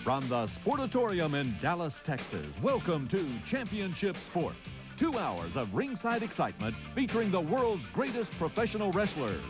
From the Sportatorium in Dallas, Texas, welcome to Championship Sports. 2 hours of ringside excitement featuring the world's greatest professional wrestlers.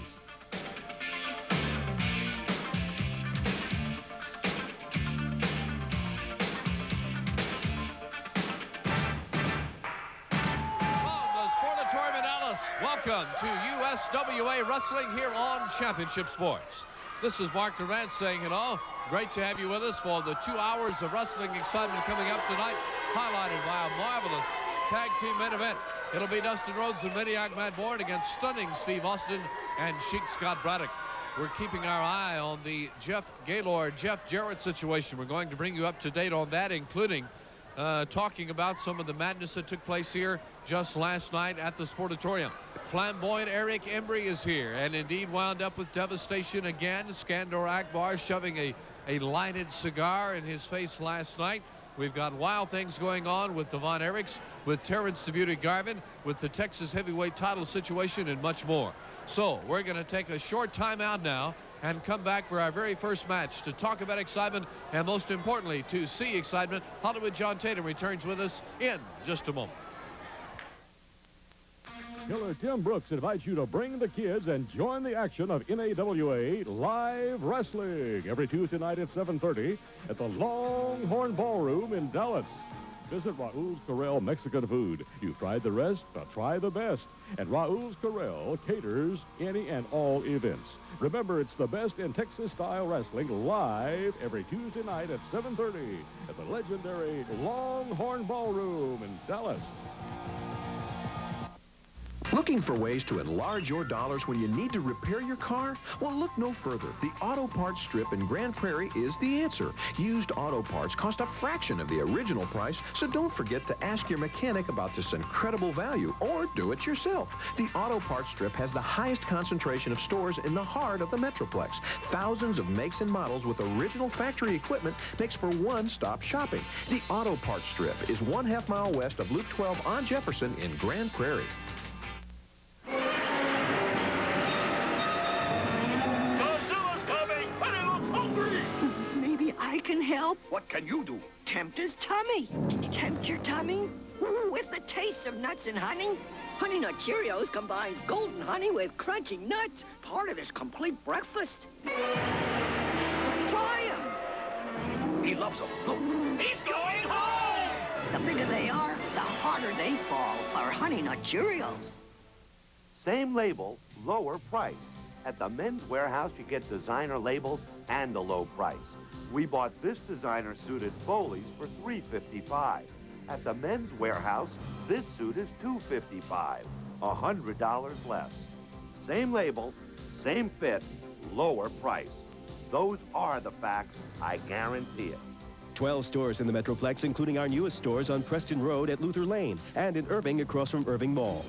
Welcome to USWA Wrestling here on Championship Sports. This is Mark Durant saying hello. Great to have you with us for the 2 hours of wrestling excitement coming up tonight, highlighted by a marvelous tag team main event. It'll be Dustin Rhodes and Maniac Matt Bourne against stunning Steve Austin and Sheik Scott Braddock. We're keeping our eye on the Jeff Gaylord, Jeff Jarrett situation. We're going to bring you up to date on that, including talking about some of the madness that took place here just last night at the Sportatorium. Flamboyant Eric Embry is here and indeed wound up with devastation again. Skandor Akbar shoving a lighted cigar in his face last night. We've got wild things going on with Devon Eriks, with Terrence the Beauty Garvin, with the Texas heavyweight title situation, and much more. So we're going to take a short time out now and come back for our very first match to talk about excitement and, most importantly, to see excitement. Hollywood John Tatum returns with us in just a moment. Killer Tim Brooks invites you to bring the kids and join the action of NAWA Live Wrestling every Tuesday night at 7:30 at the Longhorn Ballroom in Dallas. Visit Raul's Corral Mexican food. You've tried the rest, but try the best. And Raul's Corral caters any and all events. Remember, it's the best in Texas-style wrestling live every Tuesday night at 7:30 at the legendary Longhorn Ballroom in Dallas. Looking for ways to enlarge your dollars when you need to repair your car? Well, look no further. The Auto Parts Strip in Grand Prairie is the answer. Used auto parts cost a fraction of the original price, so don't forget to ask your mechanic about this incredible value, or do it yourself. The Auto Parts Strip has the highest concentration of stores in the heart of the Metroplex. Thousands of makes and models with original factory equipment makes for one-stop shopping. The Auto Parts Strip is 1/2 mile west of Loop 12 on Jefferson in Grand Prairie. I can help. What can you do? Tempt his tummy. Tempt your tummy with the taste of nuts and honey. Honey Nut Cheerios combines golden honey with crunchy nuts, part of this complete breakfast. Try them. He loves them. Look, he's going home! The bigger they are, the harder they fall for Honey Nut Cheerios. Same label, lower price. At the Men's Warehouse, you get designer labels and a low price. We bought this designer-suited Foley's for $355. At the Men's Warehouse, this suit is $255, $100 less. Same label, same fit, lower price. Those are the facts, I guarantee it. 12 stores in the Metroplex, including our newest stores on Preston Road at Luther Lane and in Irving across from Irving Mall.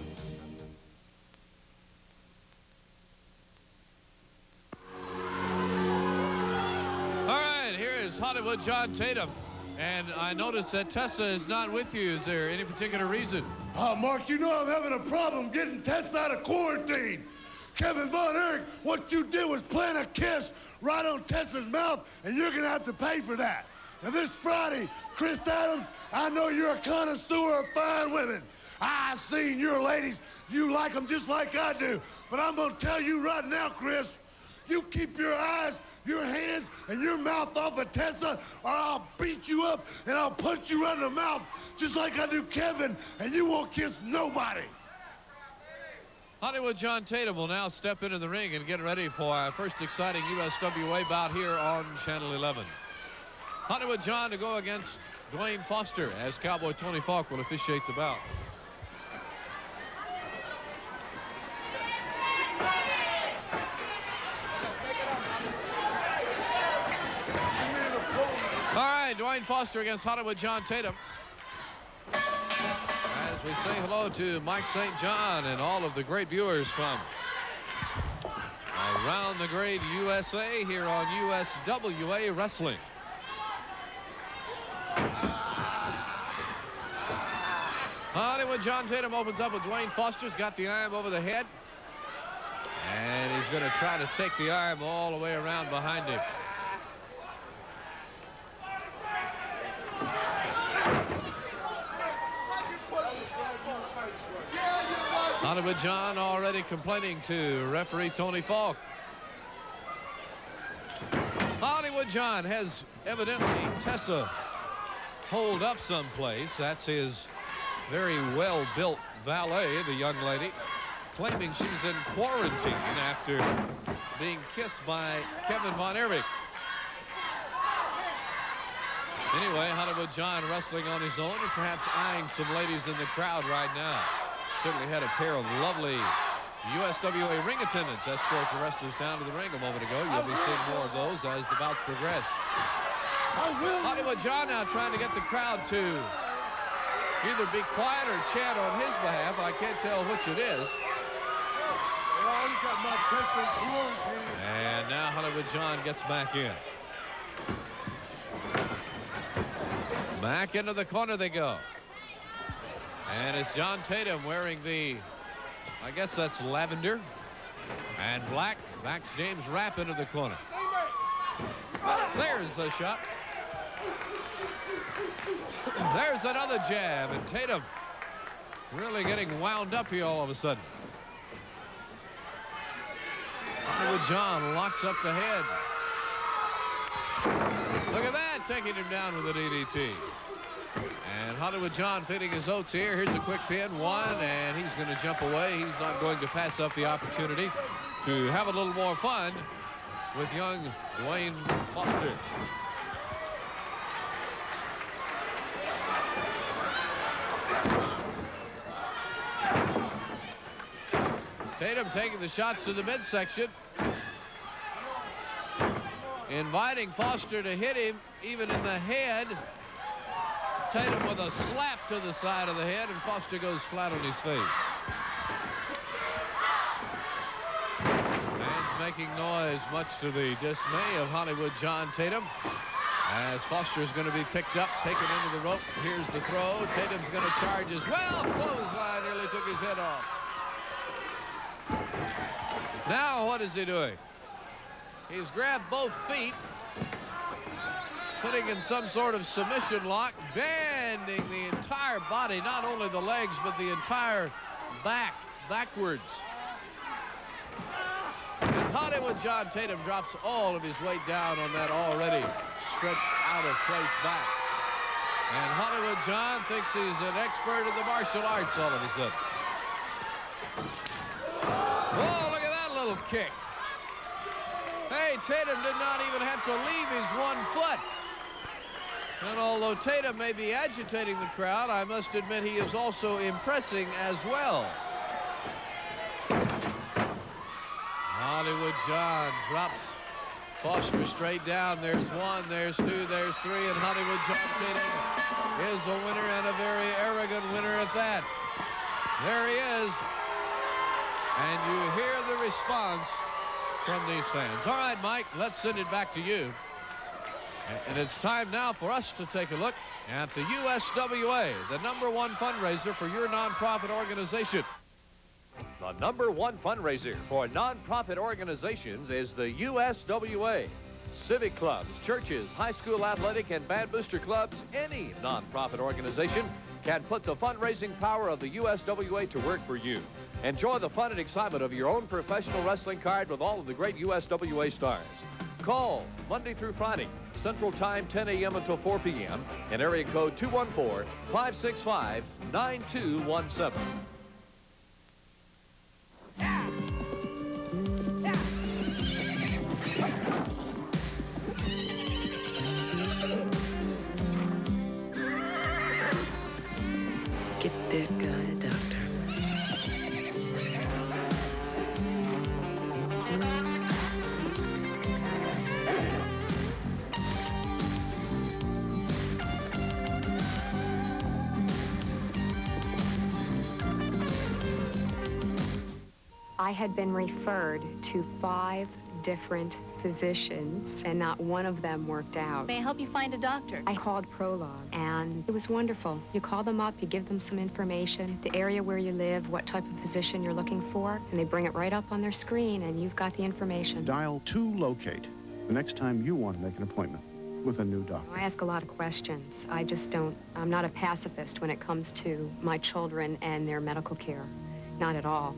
Hollywood John Tatum, and I noticed that Tessa is not with you. Is there any particular reason? Mark, you know I'm having a problem getting Tessa out of quarantine. Kevin Von Erich, what you did was plant a kiss right on Tessa's mouth, and you're gonna have to pay for that. Now this Friday, Chris Adams, I know you're a connoisseur of fine women. I seen your ladies, you like them just like I do. But I'm gonna tell you right now, Chris, you keep your eyes, your hands, and your mouth off of Tessa, or I'll beat you up and I'll punch you right in the mouth just like I do Kevin, and you won't kiss nobody. Hollywood John Tatum will now step into the ring and get ready for our first exciting USWA bout here on Channel 11. Hollywood John to go against Dwayne Foster as Cowboy Tony Falk will officiate the bout. All right, Dwayne Foster against Hollywood John Tatum. As we say hello to Mike St. John and all of the great viewers from around the great USA here on USWA Wrestling. Hollywood John Tatum opens up with Dwayne Foster's got the arm over the head. And he's going to try to take the arm all the way around behind him. Hollywood John already complaining to referee Tony Falk. Hollywood John has evidently Tessa holed up someplace. That's his very well-built valet, the young lady, claiming she's in quarantine after being kissed by Kevin Von Erich. Anyway, Hollywood John wrestling on his own and perhaps eyeing some ladies in the crowd right now. Certainly had a pair of lovely USWA ring attendants escort the wrestlers down to the ring a moment ago. You'll be seeing more of those as the bouts progress. Hollywood John now trying to get the crowd to either be quiet or chant on his behalf. I can't tell which it is. And now Hollywood John gets back in. Back into the corner they go. And it's John Tatum wearing the, I guess that's lavender and black. Backs James Rapp into the corner. There's a shot. There's another jab, and Tatum really getting wound up here all of a sudden. Hollywood John locks up the head. Look at that, taking him down with a DDT. And Hollywood John feeding his oats here. Here's a quick pin, one, and he's going to jump away. He's not going to pass up the opportunity to have a little more fun with young Dwayne Foster. Tatum taking the shots to the midsection, inviting Foster to hit him even in the head. Tatum with a slap to the side of the head, and Foster goes flat on his face. Fans making noise, much to the dismay of Hollywood John Tatum, as Foster's going to be picked up, taken into the rope. Here's the throw. Tatum's going to charge as well. Clothesline, nearly took his head off. Now what is he doing? He's grabbed both feet, putting in some sort of submission lock, bending the entire body, not only the legs, but the entire backwards. And Hollywood John Tatum drops all of his weight down on that already stretched out of place back. And Hollywood John thinks he's an expert in the martial arts all of a sudden. Whoa, look at that little kick. Hey, Tatum did not even have to leave his 1 foot. And although Tatum may be agitating the crowd, I must admit he is also impressing as well. Hollywood John drops Foster straight down. There's 1, there's 2, there's 3, and Hollywood John Tatum is a winner, and a very arrogant winner at that. There he is. And you hear the response from these fans. All right, Mike, let's send it back to you. And it's time now for us to take a look at the USWA, the #1 fundraiser for your nonprofit organization. The #1 fundraiser for nonprofit organizations is the USWA. Civic clubs, churches, high school athletic and band booster clubs, any nonprofit organization can put the fundraising power of the USWA to work for you. Enjoy the fun and excitement of your own professional wrestling card with all of the great USWA stars. Call Monday through Friday, Central Time, 10 a.m. until 4 p.m. and area code 214-565-9217. Get that guy a doctor. I had been referred to 5 different physicians, and not one of them worked out. May I help you find a doctor? I called Prologue, and it was wonderful. You call them up, you give them some information, the area where you live, what type of physician you're looking for, and they bring it right up on their screen, and you've got the information. Dial 2-LOCATE the next time you want to make an appointment with a new doctor. I ask a lot of questions. I'm not a pacifist when it comes to my children and their medical care. Not at all.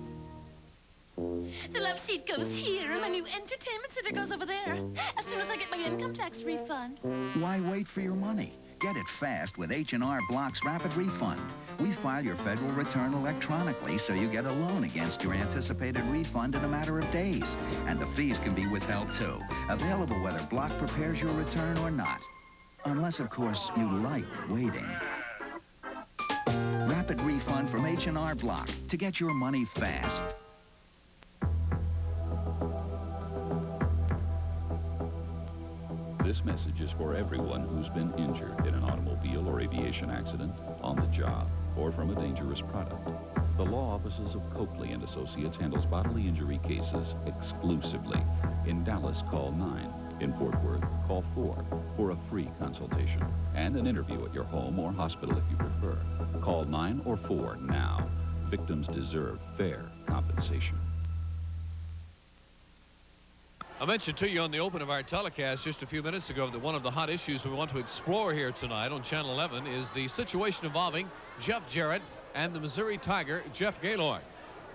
The love seat goes here, and my new entertainment center goes over there. As soon as I get my income tax refund. Why wait for your money? Get it fast with H&R Block's Rapid Refund. We file your federal return electronically, so you get a loan against your anticipated refund in a matter of days. And the fees can be withheld, too. Available whether Block prepares your return or not. Unless, of course, you like waiting. Rapid Refund from H&R Block to get your money fast. This message is for everyone who's been injured in an automobile or aviation accident, on the job, or from a dangerous product. The law offices of Copley & Associates handles bodily injury cases exclusively. In Dallas, call 9. In Fort Worth, call 4 for a free consultation and an interview at your home or hospital if you prefer. Call 9 or 4 now. Victims deserve fair compensation. I mentioned to you on the open of our telecast just a few minutes ago that one of the hot issues we want to explore here tonight on Channel 11 is the situation involving Jeff Jarrett and the Missouri Tiger, Jeff Gaylord.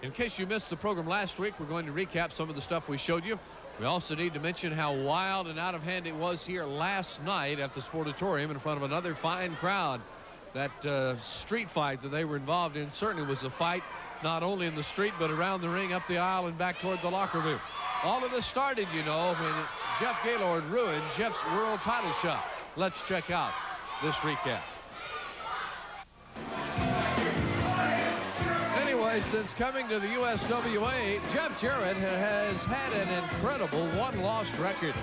In case you missed the program last week, we're going to recap some of the stuff we showed you. We also need to mention how wild and out of hand it was here last night at the Sportatorium in front of another fine crowd. That street fight that they were involved in certainly was a fight not only in the street but around the ring, up the aisle, and back toward the locker room. All of this started, you know, when Jeff Gaylord ruined Jeff's world title shot. Let's check out this recap. Anyway, since coming to the USWA, Jeff Jarrett has had an incredible one-loss record.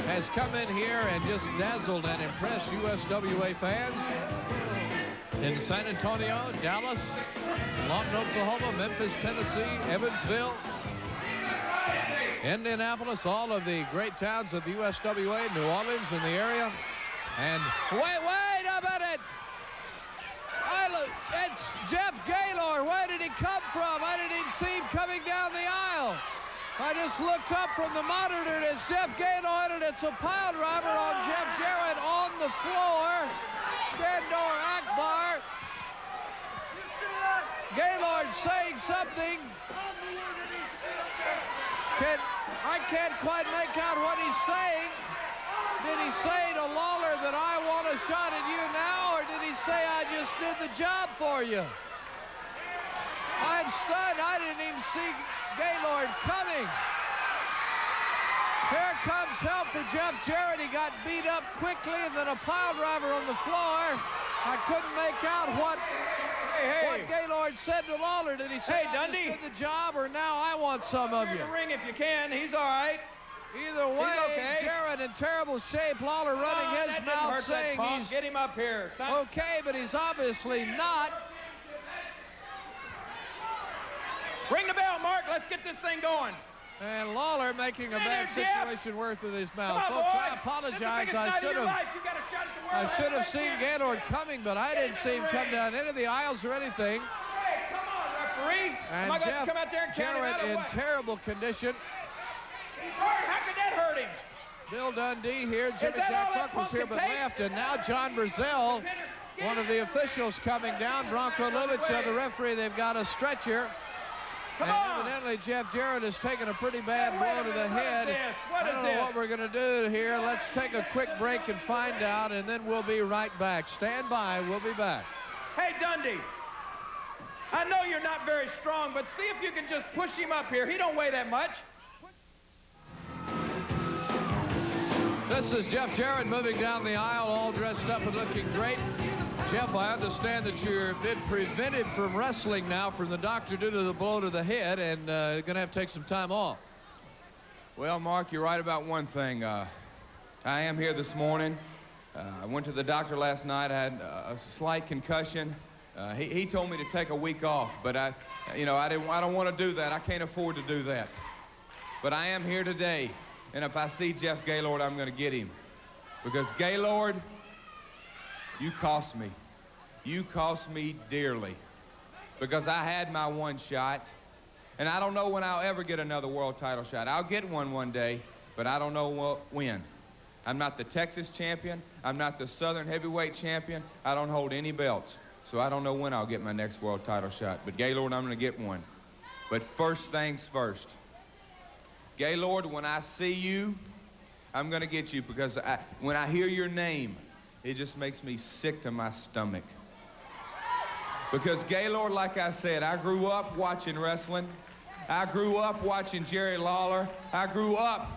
Has come in here and just dazzled and impressed USWA fans in San Antonio, Dallas, Lawton, Oklahoma, Memphis, Tennessee, Evansville, Indianapolis, all of the great towns of the USWA, New Orleans in the area. And wait a minute! It's Jeff Gaylord. Where did he come from? I didn't even see him coming down the aisle. I just looked up from the monitor and it's Jeff Gaylord, and it's a pile driver on Jeff Jarrett on the floor. Skandor Akbar. Gaylord saying something. I can't quite make out what he's saying. Did he say to Lawler that I want a shot at you now, or did he say I just did the job for you? I'm stunned. I didn't even see Gaylord coming. Here comes help for Jeff Jarrett. He got beat up quickly, and then a pile driver on the floor. I couldn't make out what Gaylord said to Lawler. Did he say I just did the job, or now I want some of you? Ring if you can. He's all right. Either way, okay. Jarrett in terrible shape. Lawler running his mouth saying he's get him up here. Okay, but he's obviously not. Ring the bell, Mark. Let's get this thing going. And Lawler making a bad situation worse with his mouth. Come on, folks, boy. I apologize. I should have seen Gaylord coming, but I didn't see him come down any of the aisles or anything. Hey, come on, referee. And Jeff Jarrett in terrible condition. How could that hurt him? Bill Dundee here. Jimmy Jack Buck was here but left. And now John Brazil, one of the officials, coming down. Bronco Lubitsch, the referee. They've got a stretcher. And evidently Jeff Jarrett has taken a pretty bad blow to the head. I don't know what we're going to do here. Let's take a quick break and find out, and then we'll be right back. Stand by. We'll be back. Hey, Dundee. I know you're not very strong, but see if you can just push him up here. He don't weigh that much. This is Jeff Jarrett moving down the aisle, all dressed up and looking great. Jeff, I understand that you've been prevented from wrestling now from the doctor due to the blow to the head, and you're going to have to take some time off. Well, Mark, you're right about one thing. I am here this morning. I went to the doctor last night. I had a slight concussion. He told me to take a week off, but I don't want to do that. I can't afford to do that. But I am here today, and if I see Jeff Gaylord, I'm going to get him. Because Gaylord, you cost me. You cost me dearly. Because I had my one shot, and I don't know when I'll ever get another world title shot. I'll get one day, but I don't know when. I'm not the Texas champion. I'm not the Southern heavyweight champion. I don't hold any belts. So I don't know when I'll get my next world title shot. But Gaylord, I'm going to get one. But first things first. Gaylord, when I see you, I'm going to get you, because when I hear your name, it just makes me sick to my stomach. Because Gaylord, like I said, I grew up watching wrestling. I grew up watching Jerry Lawler. I grew up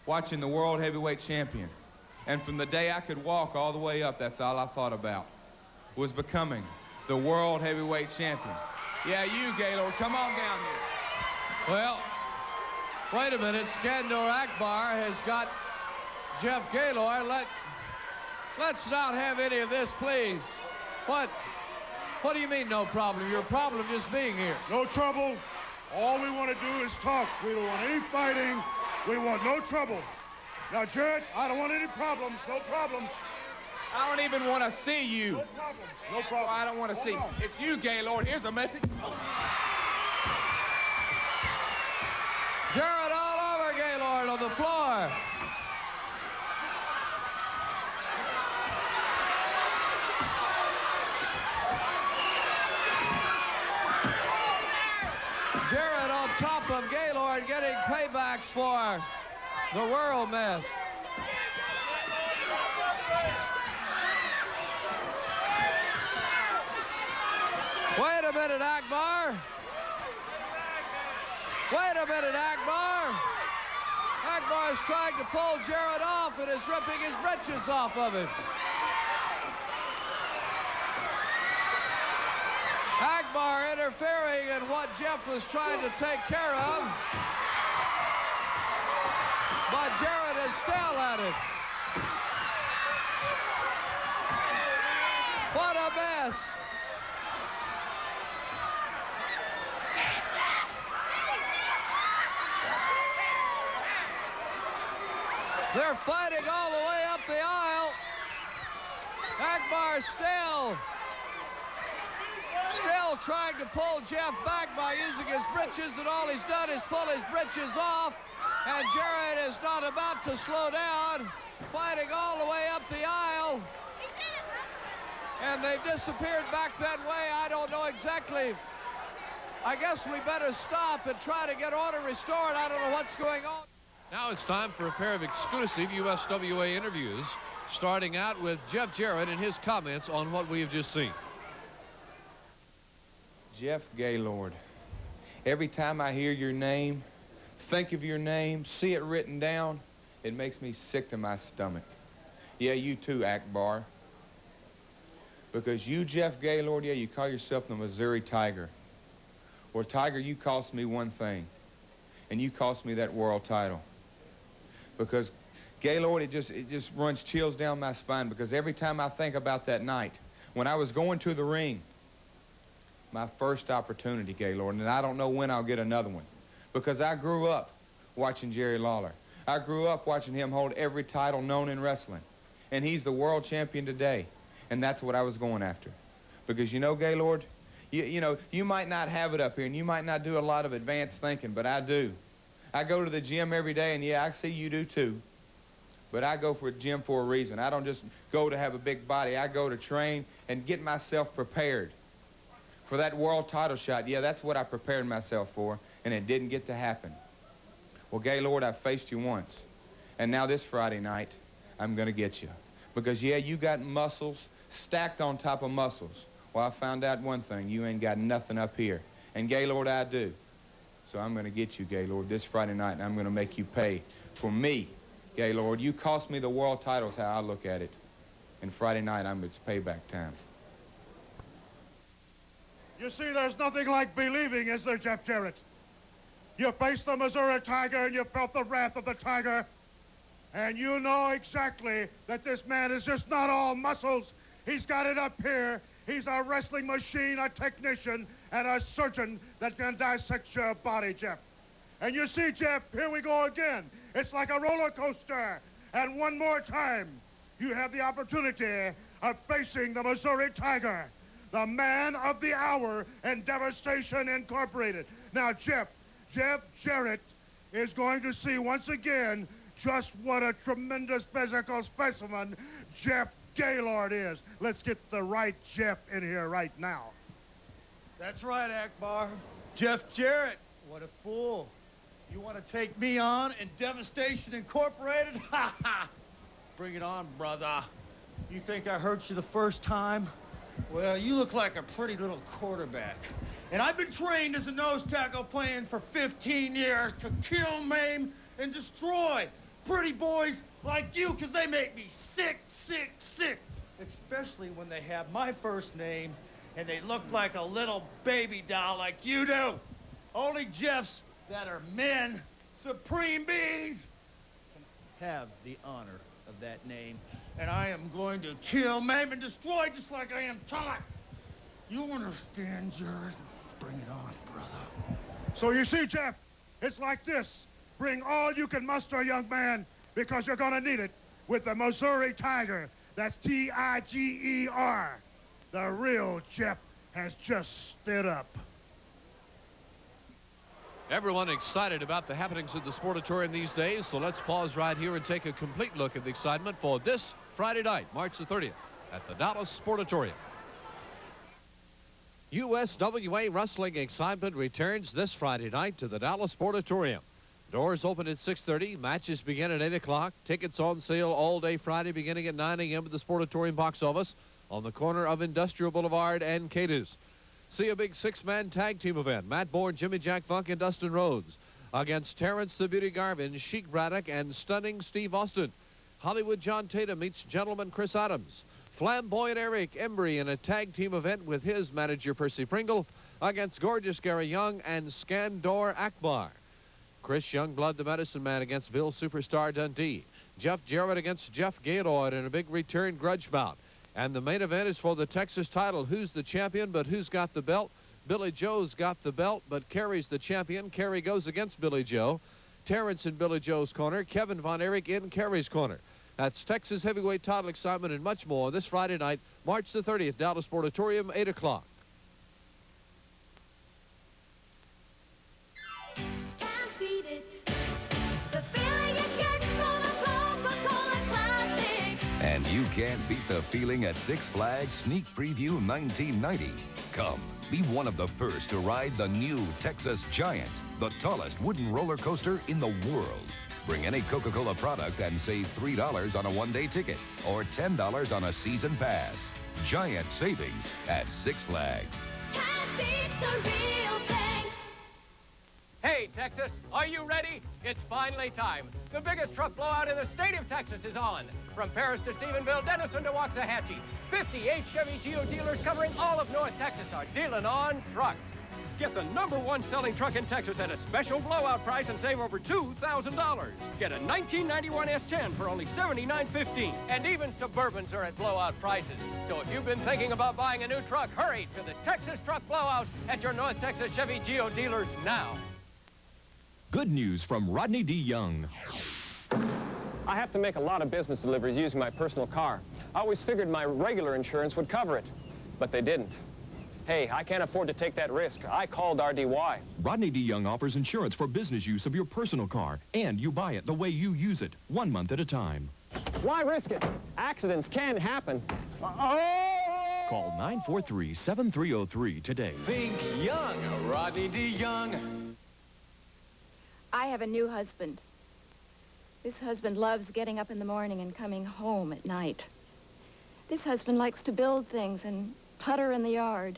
watching the World Heavyweight Champion. And from the day I could walk all the way up, that's all I thought about, was becoming the World Heavyweight Champion. Yeah, you, Gaylord, come on down here. Well, wait a minute. Skandor Akbar has got Jeff Gaylord. Let's not have any of this, please. What do you mean, no problem? Your problem just being here. No trouble. All we want to do is talk. We don't want any fighting. We want no trouble. Now, Jarrett, I don't want any problems. No problems. I don't even want to see you. No problems. No problems. I don't want to see. It's you, Gaylord. Here's the message. Jarrett all over Gaylord on the floor. Jarrett on top of Gaylord getting paybacks for the world mess. Wait a minute, Akbar. Wait a minute, Akbar. Akbar is trying to pull Jarrett off and is ripping his britches off of him. Akbar interfering in what Jeff was trying to take care of. But Jarrett is still at it. What a mess. They're fighting all the way up the aisle. Akbar still trying to pull Jeff back by using his britches, and all he's done is pull his britches off. And Jarrett is not about to slow down, fighting all the way up the aisle. And they've disappeared back that way. I don't know exactly. I guess we better stop and try to get order restored. I don't know what's going on. Now it's time for a pair of exclusive USWA interviews, starting out with Jeff Jarrett and his comments on what we have just seen. Jeff Gaylord, every time I hear your name, think of your name, see it written down, it makes me sick to my stomach. Yeah, you too, Akbar. Because you, Jeff Gaylord, yeah, you call yourself the Missouri Tiger. Well, Tiger, you cost me one thing, and you cost me that world title. Because, Gaylord, it just runs chills down my spine, because every time I think about that night, when I was going to the ring, my first opportunity, Gaylord, and I don't know when I'll get another one, because I grew up watching Jerry Lawler. I grew up watching him hold every title known in wrestling, and he's the world champion today, and that's what I was going after. Because, you know, Gaylord, you know, you might not have it up here, and you might not do a lot of advanced thinking, but I do. I go to the gym every day, and yeah, I see you do too. But I go for the gym for a reason. I don't just go to have a big body. I go to train and get myself prepared for that world title shot. Yeah, that's what I prepared myself for, and it didn't get to happen. Well, Gaylord, I faced you once, and now this Friday night, I'm going to get you. Because, yeah, you got muscles stacked on top of muscles. Well, I found out one thing. You ain't got nothing up here. And, Gaylord, I do. So I'm going to get you, Gaylord, this Friday night, and I'm going to make you pay for me. Gaylord, you cost me the world titles, how I look at it. And Friday night, it's payback time. You see, there's nothing like believing, is there, Jeff Jarrett? You faced the Missouri Tiger, and you felt the wrath of the Tiger. And you know exactly that this man is just not all muscles. He's got it up here. He's a wrestling machine, a technician, and a surgeon that can dissect your body, Jeff. And you see, Jeff, here we go again. It's like a roller coaster. And one more time, you have the opportunity of facing the Missouri Tiger, the man of the hour in Devastation Incorporated. Now, Jeff Jarrett is going to see once again just what a tremendous physical specimen Jeff Gaylord is. Let's get the right Jeff in here right now. That's right, Akbar. Jeff Jarrett. What a fool. You want to take me on in Devastation Incorporated? Ha ha! Bring it on, brother. You think I hurt you the first time? Well, you look like a pretty little quarterback. And I've been trained as a nose tackle playing for 15 years to kill, maim, and destroy pretty boys like you, because they make me sick, sick, sick. Especially when they have my first name and they look like a little baby doll like you do. Only Jeffs that are men, supreme beings, can have the honor of that name. And I am going to kill, maim, and destroy just like I am taught. You understand, Jared? Bring it on, brother. So you see, Jeff, it's like this. Bring all you can muster, young man, because you're gonna need it with the Missouri Tiger. That's T-I-G-E-R. The real Jeff has just stood up. Everyone excited about the happenings at the Sportatorium these days, so let's pause right here and take a complete look at the excitement for this Friday night, March the 30th, at the Dallas Sportatorium. USWA wrestling excitement returns this Friday night to the Dallas Sportatorium. Doors open at 6:30. Matches begin at 8 o'clock. Tickets on sale all day Friday beginning at 9 a.m. at the Sportatorium box office on the corner of Industrial Boulevard and Cadiz. See a big six-man tag team event. Matt Bourne, Jimmy Jack Funk, and Dustin Rhodes against Terrence the Beauty Garvin, Sheik Braddock, and Stunning Steve Austin. Hollywood John Tatum meets Gentleman Chris Adams. Flamboyant Eric Embry in a tag team event with his manager Percy Pringle against Gorgeous Gary Young and Skandor Akbar. Chris Youngblood, the Medicine Man, against Bill Superstar Dundee. Jeff Jarrett against Jeff Gaylord in a big return grudge bout. And the main event is for the Texas title. Who's the champion, but who's got the belt? Billy Joe's got the belt, but Kerry's the champion. Kerry goes against Billy Joe. Terrence in Billy Joe's corner. Kevin Von Erich in Kerry's corner. That's Texas heavyweight title excitement and much more this Friday night, March the 30th, Dallas Sportatorium, 8 o'clock. And you can't beat the feeling at Six Flags Sneak Preview 1990. Come, be one of the first to ride the new Texas Giant, the tallest wooden roller coaster in the world. Bring any Coca-Cola product and save $3 on a one-day ticket or $10 on a season pass. Giant savings at Six Flags. Can't beat the real thing. Hey, Texas, are you ready? It's finally time. The biggest truck blowout in the state of Texas is on. From Paris to Stephenville, Denison to Waxahachie, 58 Chevy Geo dealers covering all of North Texas are dealing on trucks. Get the #1 selling truck in Texas at a special blowout price and save over $2,000. Get a 1991 S10 for only $79.15. And even Suburbans are at blowout prices. So if you've been thinking about buying a new truck, hurry to the Texas Truck Blowout at your North Texas Chevy Geo dealers now. Good news from Rodney D. Young. I have to make a lot of business deliveries using my personal car. I always figured my regular insurance would cover it, but they didn't. Hey, I can't afford to take that risk. I called RDY. Rodney D. Young offers insurance for business use of your personal car, and you buy it the way you use it, 1 month at a time. Why risk it? Accidents can happen. Call 943-7303 today. Think young, Rodney D. Young. I have a new husband. This husband loves getting up in the morning and coming home at night. This husband likes to build things and putter in the yard.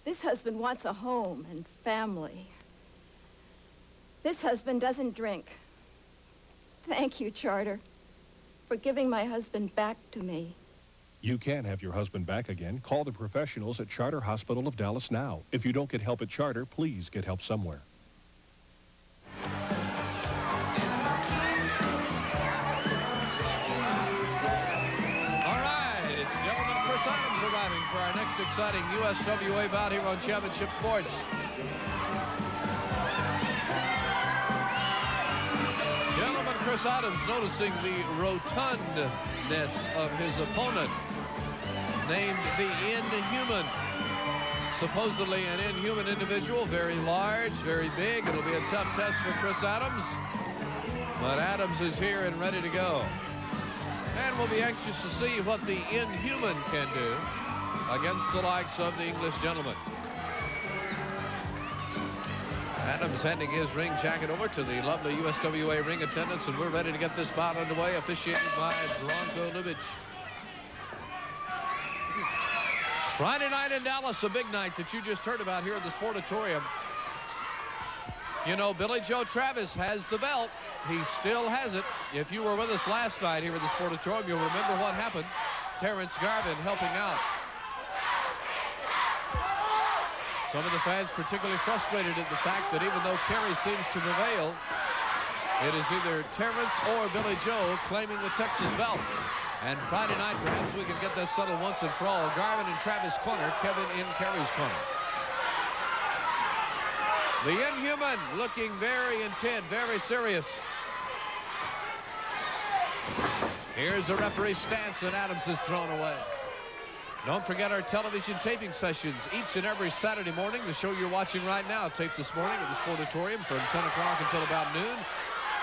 This husband wants a home and family. This husband doesn't drink. Thank you, Charter, for giving my husband back to me. You can have your husband back again. Call the professionals at Charter Hospital of Dallas now. If you don't get help at Charter, please get help somewhere. Arriving for our next exciting USWA bout here on Championship Sports. Gentleman Chris Adams noticing the rotundness of his opponent, named the Inhuman. Supposedly an inhuman individual, very large, very big. It'll be a tough test for Chris Adams, but Adams is here and ready to go. And we'll be anxious to see what the Inhuman can do against the likes of the English gentleman. Adams handing his ring jacket over to the lovely USWA ring attendants, and we're ready to get this bout underway, officiated by Bronco Lubich. Friday night in Dallas, a big night that you just heard about here at the Sportatorium. You know, Billy Joe Travis has the belt. He still has it. If you were with us last night here at the Sportatorium, you'll remember what happened. Terrence Garvin helping out. Some of the fans particularly frustrated at the fact that even though Kerry seems to prevail, it is either Terrence or Billy Joe claiming the Texas belt. And Friday night, perhaps we can get this settled once and for all. Garvin in Travis' corner, Kevin in Kerry's corner. The Inhuman looking very intent, very serious. Here's the referee's stance, and Adams is thrown away. Don't forget our television taping sessions each and every Saturday morning. The show you're watching right now, taped this morning at the Sportatorium from 10 o'clock until about noon.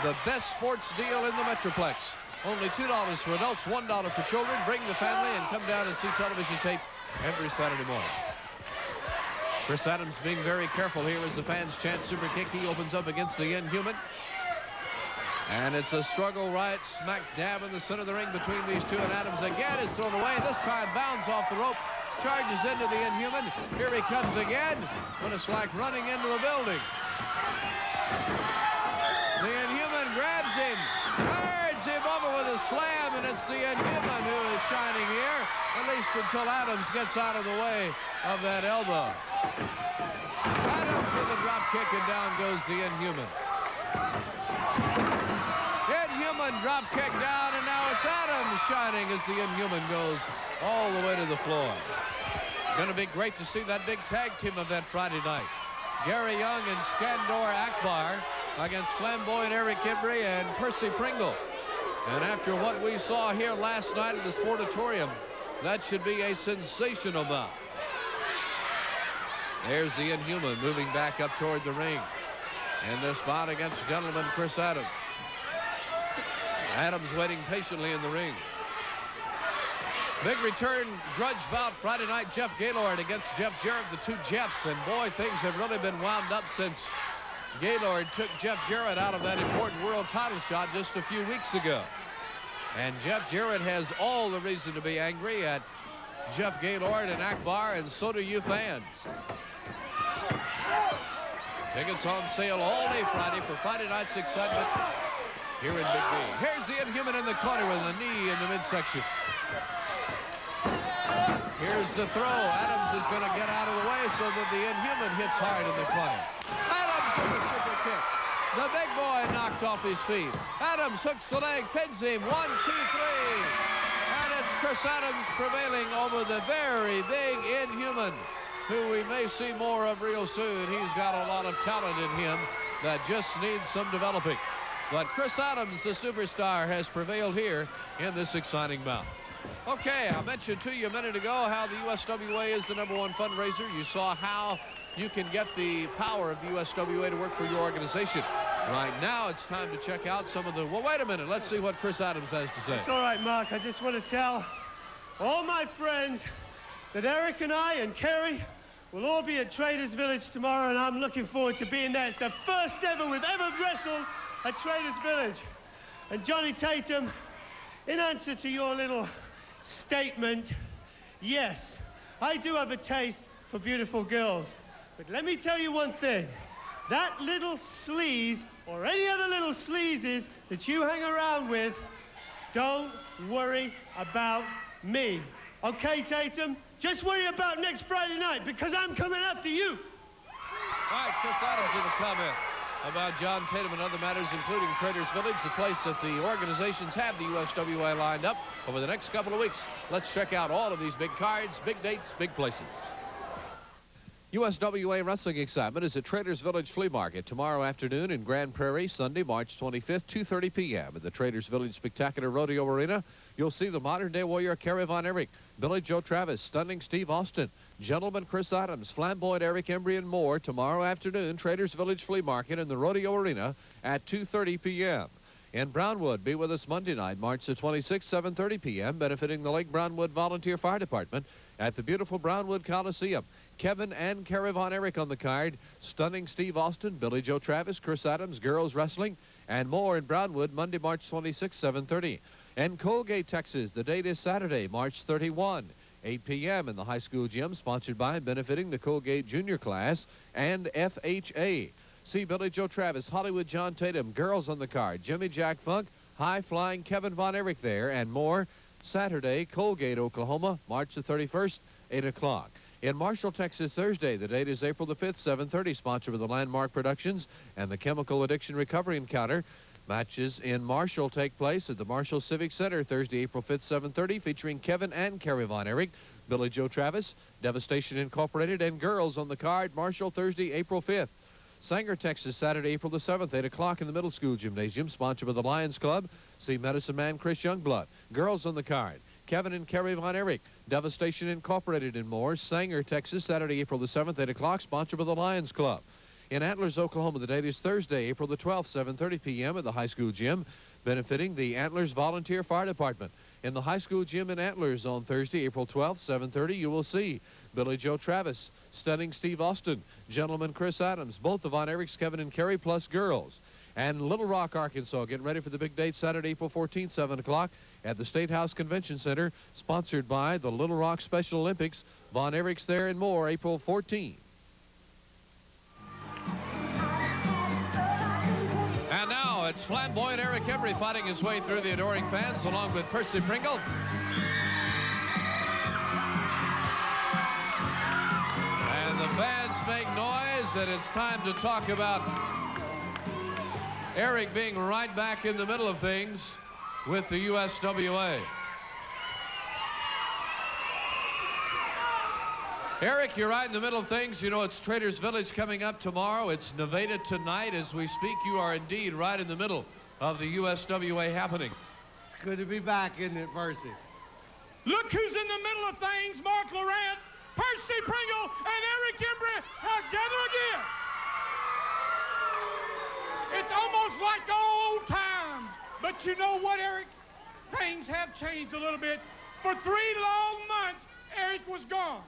The best sports deal in the Metroplex. Only $2 for adults, $1 for children. Bring the family and come down and see television tape every Saturday morning. Chris Adams being very careful here as the fans chant super kick. He opens up against the Inhuman. And it's a struggle right smack dab in the center of the ring between these two. And Adams again is thrown away. This time bounds off the rope. Charges into the Inhuman. Here he comes again. But it's like running into a building. The Inhuman grabs him. Turns him over with a slam. And it's the Inhuman who is shining here. At least until Adams gets out of the way of that elbow. Adams with a drop kick, and down goes the Inhuman. Inhuman drop kick down, and now it's Adams shining as the Inhuman goes all the way to the floor. Going to be great to see that big tag team event Friday night. Gary Young and Skandor Akbar against Flamboyant Eric Embry and Percy Pringle. And after what we saw here last night at the Sportatorium, that should be a sensational bout. There's the Inhuman moving back up toward the ring. In this bout against gentleman Chris Adams. Adams waiting patiently in the ring. Big return grudge bout Friday night. Jeff Gaylord against Jeff Jarrett, the two Jeffs. And boy, things have really been wound up since Gaylord took Jeff Jarrett out of that important world title shot just a few weeks ago. And Jeff Jarrett has all the reason to be angry at Jeff Gaylord and Akbar, and so do you fans. Tickets on sale all day Friday for Friday night's excitement here in Big D. Here's the Inhuman in the corner with a knee in the midsection. Here's the throw. Adams is going to get out of the way so that the Inhuman hits hard in the corner. Adams with a super kick. The big boy knocked off his feet. Adams hooks the leg, pins him. 1, 2, 3. And it's Chris Adams prevailing over the very big Inhuman, who we may see more of real soon. He's got a lot of talent in him that just needs some developing. But Chris Adams, the superstar, has prevailed here in this exciting bout. Okay, I mentioned to you a minute ago how the USWA is the #1 fundraiser. You saw how you can get the power of the USWA to work for your organization. Right now, it's time to check out some of the... Well, wait a minute. Let's see what Chris Adams has to say. It's all right, Mark. I just want to tell all my friends that Eric and I and Kerry will all be at Traders Village tomorrow, and I'm looking forward to being there. It's the first ever we've ever wrestled at Traders Village. And Johnny Tatum, in answer to your little statement, yes, I do have a taste for beautiful girls. But let me tell you one thing. That little sleaze, or any other little sleazes that you hang around with, don't worry about me. Okay, Tatum? Just worry about next Friday night, because I'm coming after you. All right, Chris Adams in a comment about John Tatum and other matters, including Traders Village, the place that the organizations have the USWA lined up over the next couple of weeks. Let's check out all of these big cards, big dates, big places. USWA Wrestling Excitement is at Traders Village Flea Market tomorrow afternoon in Grand Prairie, Sunday, March 25th, 2:30 p.m. at the Traders Village Spectacular Rodeo Arena. You'll see the modern-day warrior Kerry Von Erich, Billy Joe Travis, Stunning Steve Austin, Gentleman Chris Adams, Flamboyant Eric Embry, and more tomorrow afternoon, Traders Village Flea Market in the Rodeo Arena at 2:30 p.m. In Brownwood, be with us Monday night, March the 26th, 7:30 p.m., benefiting the Lake Brownwood Volunteer Fire Department at the beautiful Brownwood Coliseum. Kevin and Kerry Von Erich on the card. Stunning Steve Austin, Billy Joe Travis, Chris Adams, girls wrestling, and more in Brownwood, Monday, March 26th, 7:30. In Colgate, Texas, the date is Saturday, March 31, 8 p.m. in the high school gym, sponsored by and benefiting the Colgate Junior class and FHA. See Billy Joe Travis, Hollywood John Tatum, girls on the card, Jimmy Jack Funk, high-flying Kevin Von Erich there, and more. Saturday, Colgate, Oklahoma, March the 31st, 8 o'clock. In Marshall, Texas, Thursday, the date is April the 5th, 7:30, sponsored by the Landmark Productions and the Chemical Addiction Recovery Encounter. Matches in Marshall take place at the Marshall Civic Center Thursday, April 5th, 7:30, featuring Kevin and Kerry Von Erich, Billy Joe Travis, Devastation Incorporated, and girls on the card. Marshall, Thursday, April 5th. Sanger, Texas, Saturday, April the 7th, 8 o'clock in the middle school gymnasium, sponsored by the Lions Club. See Medicine Man Chris Youngblood. Girls on the card, Kevin and Kerry Von Erich, Devastation Incorporated, and more. Sanger, Texas, Saturday, April the 7th, 8 o'clock, sponsored by the Lions Club. In Antlers, Oklahoma, the date is Thursday, April the 12th, 7:30 p.m. at the high school gym, benefiting the Antlers Volunteer Fire Department. In the high school gym in Antlers on Thursday, April 12th, 7:30, you will see Billy Joe Travis, Stunning Steve Austin, Gentleman Chris Adams, both the Von Erichs, Kevin and Kerry, plus girls. And Little Rock, Arkansas, getting ready for the big date Saturday, April 14th, 7 o'clock at the State House Convention Center, sponsored by the Little Rock Special Olympics. Von Erichs there and more, April 14th. And now it's flamboyant Eric Embry fighting his way through the adoring fans along with Percy Pringle. And the fans make noise, and it's time to talk about Eric being right back in the middle of things with the USWA. Eric, you're right in the middle of things. You know, it's Traders Village coming up tomorrow. It's Nevada tonight. As we speak, you are indeed right in the middle of the USWA happening. It's good to be back, isn't it, Percy? Look who's in the middle of things. Mark Lawrence, Percy Pringle, and Eric Embry together again. It's almost like old times. But you know what, Eric? Things have changed a little bit. For 3 long months, Eric was gone.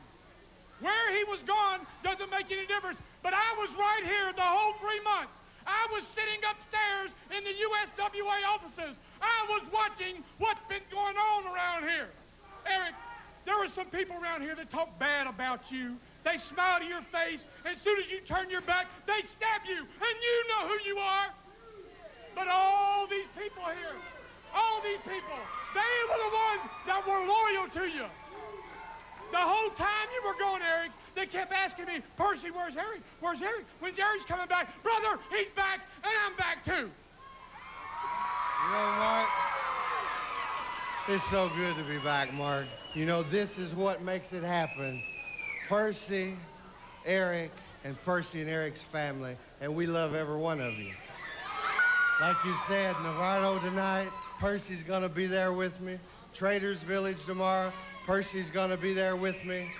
Where he was gone doesn't make any difference. But I was right here the whole 3 months. I was sitting upstairs in the USWA offices. I was watching what's been going on around here. Eric, there were some people around here that talk bad about you. They smile to your face, and as soon as you turn your back, they stab you, and you know who you are. But all these people here, all these people, they were the ones that were loyal to you. The whole time you were gone, Eric, they kept asking me, Percy, where's Eric? Where's Eric? When's Eric's coming back? Brother, he's back, and I'm back too. You know, Mark, it's so good to be back, Mark. You know, this is what makes it happen. Percy, Eric, and Percy and Eric's family, and we love every one of you. Like you said, Navarro tonight, Percy's gonna be there with me. Traders Village tomorrow, Percy's gonna be there with me.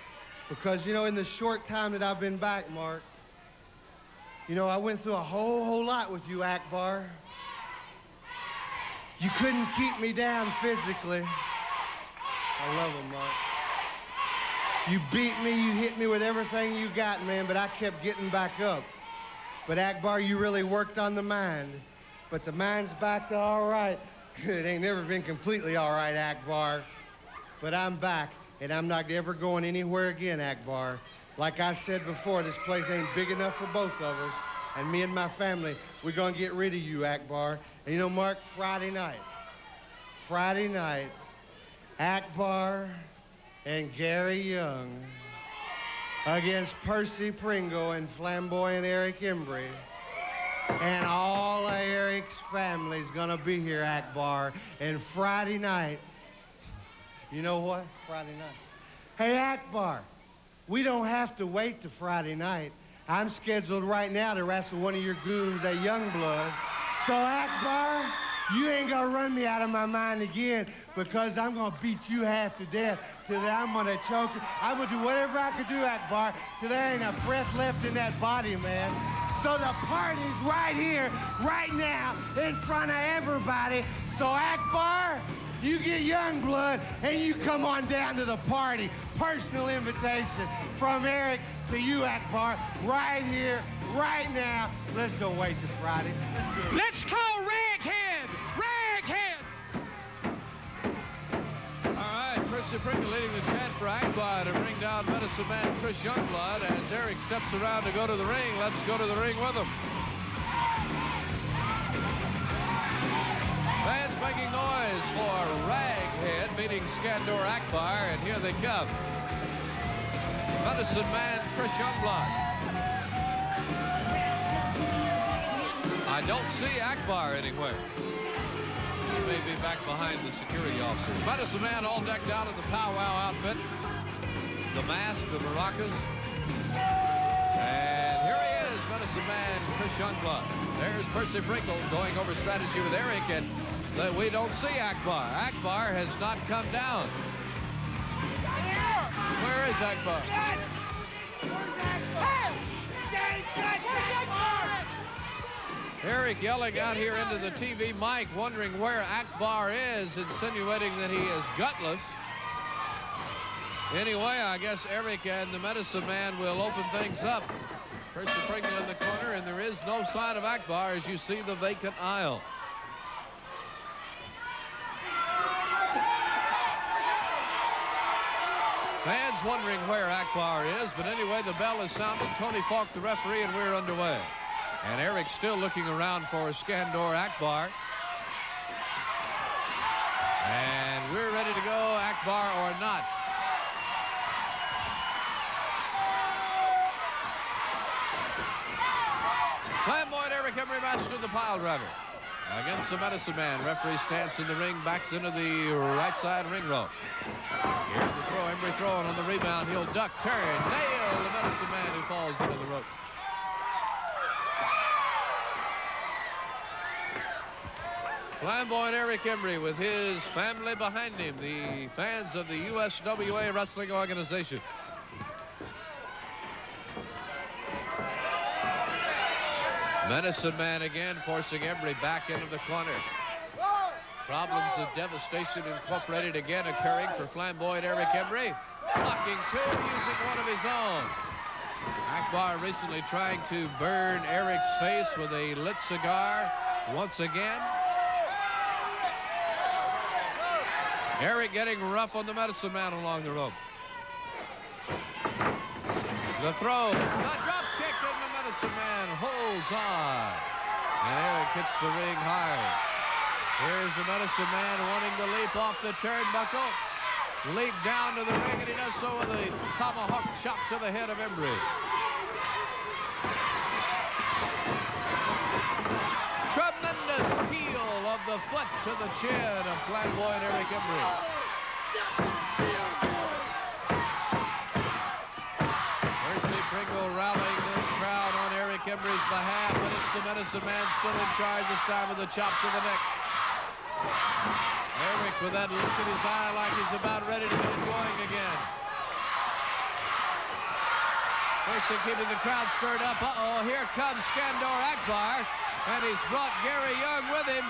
Because, you know, in the short time that I've been back, Mark, you know, I went through a whole lot with you, Akbar. You couldn't keep me down physically. I love him, Mark. You beat me, you hit me with everything you got, man, but I kept getting back up. But Akbar, you really worked on the mind. But the mind's back to all right. It ain't never been completely all right, Akbar. But I'm back, and I'm not ever going anywhere again, Akbar. Like I said before, this place ain't big enough for both of us. And me and my family, we're gonna get rid of you, Akbar. And you know, Mark, Friday night, Akbar and Gary Young against Percy Pringle and flamboyant Eric Embry. And all of Eric's family's gonna be here, Akbar. And Friday night, you know what? Friday night. Hey, Akbar, we don't have to wait till Friday night. I'm scheduled right now to wrestle one of your goons at Youngblood. So, Akbar, you ain't gonna run me out of my mind again, because I'm gonna beat you half to death till I'm gonna choke you. I'm gonna do whatever I can do, Akbar, till there ain't a breath left in that body, man. So the party's right here, right now, in front of everybody. So Akbar, you get Youngblood and you come on down to the party. Personal invitation from Eric to you, Akbar, right here, right now. Let's don't wait till Friday. Let's call Raghead! Raghead! All right, Percy Pringle leading the chant for Akbar to bring down Medicine Man Chris Youngblood. As Eric steps around to go to the ring, let's go to the ring with him. Fans making noise for Raghead meeting Skandor Akbar, and here they come. Medicine Man Chris Youngblood. I don't see Akbar anywhere. He may be back behind the security officers. Medicine Man all decked out in the powwow outfit. The mask, the maracas. And here he is, Medicine Man Chris Youngblood. There's Percy Pringle going over strategy with Eric, and we don't see Akbar. Akbar has not come down. Where is Akbar? Eric yelling out here into the TV mic, wondering where Akbar is, insinuating that he is gutless. Anyway, I guess Eric and the Medicine Man will open things up. Percy Pringle in the corner, and there is no sign of Akbar as you see the vacant aisle. Fans wondering where Akbar is, but anyway, the bell is sounded. Tony Falk, the referee, and we're underway. And Eric still looking around for Skandor Akbar. And we're ready to go, Akbar or not. Flamboyant Eric Emery, master of the pile driver. Against the Medicine Man. Referee stance in the ring, backs into the right side ring rope. Here's the throw. Emery throwing on the rebound. He'll duck, turn, nail the Medicine Man who falls into the rope. Flamboyant Eric Emery with his family behind him, the fans of the USWA Wrestling Organization. Medicine Man again forcing Emery back into the corner. Problems of Devastation Incorporated again occurring for Flamboyant Eric Emery. Blocking two, using one of his own. Akbar recently trying to burn Eric's face with a lit cigar once again. Eric getting rough on the Medicine Man along the rope. The throw, the drop kick, and the Medicine Man holds on. And Eric hits the ring hard. Here's the Medicine Man wanting to leap off the turnbuckle. Leap down to the ring, and he does so with a tomahawk chop to the head of Emery. Tremendous heel of the foot to the chin of Flamboyant Eric Emery. Percy Pringle rallying this crowd on Eric Emery's behalf, but it's the Medicine Man still in charge this time with the chop to the neck. Eric with that look in his eye like he's about ready to get it going again. Percy keeping the crowd stirred up. Uh-oh, here comes Skandor Akbar, and he's brought Gary Young with him.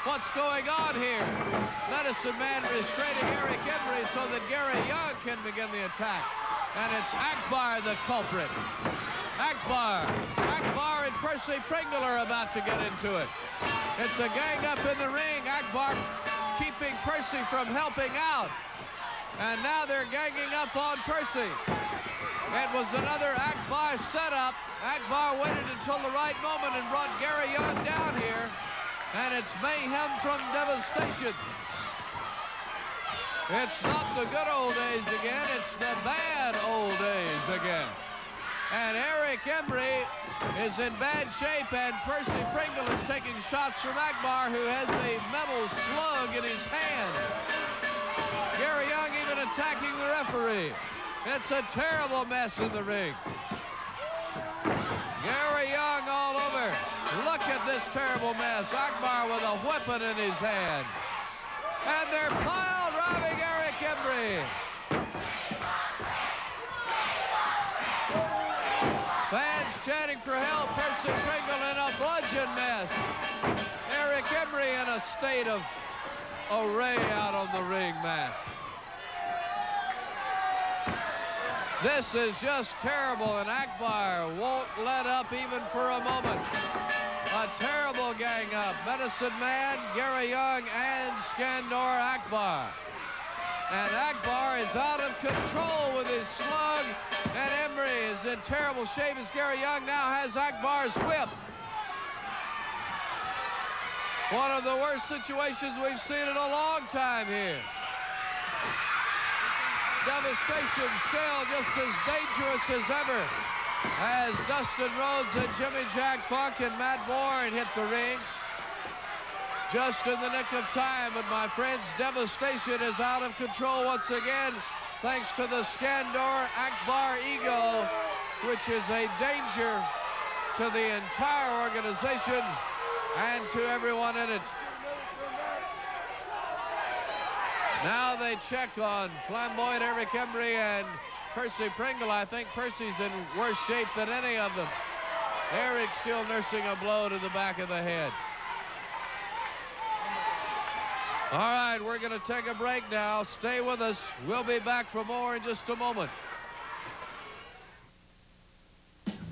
What's going on here? Medicine Man restraining Eric Emery so that Gary Young can begin the attack. And it's Akbar the culprit. Akbar and Percy Pringle are about to get into it. It's a gang up in the ring. Akbar keeping Percy from helping out. And now they're ganging up on Percy. It was another Akbar setup. Akbar waited until the right moment and brought Gary Young down here. And it's mayhem from Devastation. It's not the good old days again. It's the bad old days again. And Eric Emery is in bad shape, and Percy Pringle is taking shots from Akbar, who has a metal slug in his hand. Gary Young even attacking the referee. It's a terrible mess in the ring. Gary Young all over. Look at this terrible mess. Akbar with a weapon in his hand. And they're pile driving Eric Emery. Fans chanting for help. Percy mess. Eric Embry in a state of array out on the ring mat. This is just terrible, and Akbar won't let up even for a moment. A terrible gang up. Medicine Man, Gary Young, and Skandor Akbar. And Akbar is out of control with his slug, and Embry is in terrible shape as Gary Young now has Akbar's whip. One of the worst situations we've seen in a long time here. Devastation still just as dangerous as ever as Dustin Rhodes and Jimmy Jack Funk and Matt Bourne hit the ring. Just in the nick of time, but my friends, devastation is out of control once again, thanks to the Skandor Akbar ego, which is a danger to the entire organization and to everyone in it. Now they check on flamboyant Eric Embry and Percy Pringle. I think Percy's in worse shape than any of them. Eric still nursing a blow to the back of the head. All right, we're going to take a break now. Stay with us. We'll be back for more in just a moment.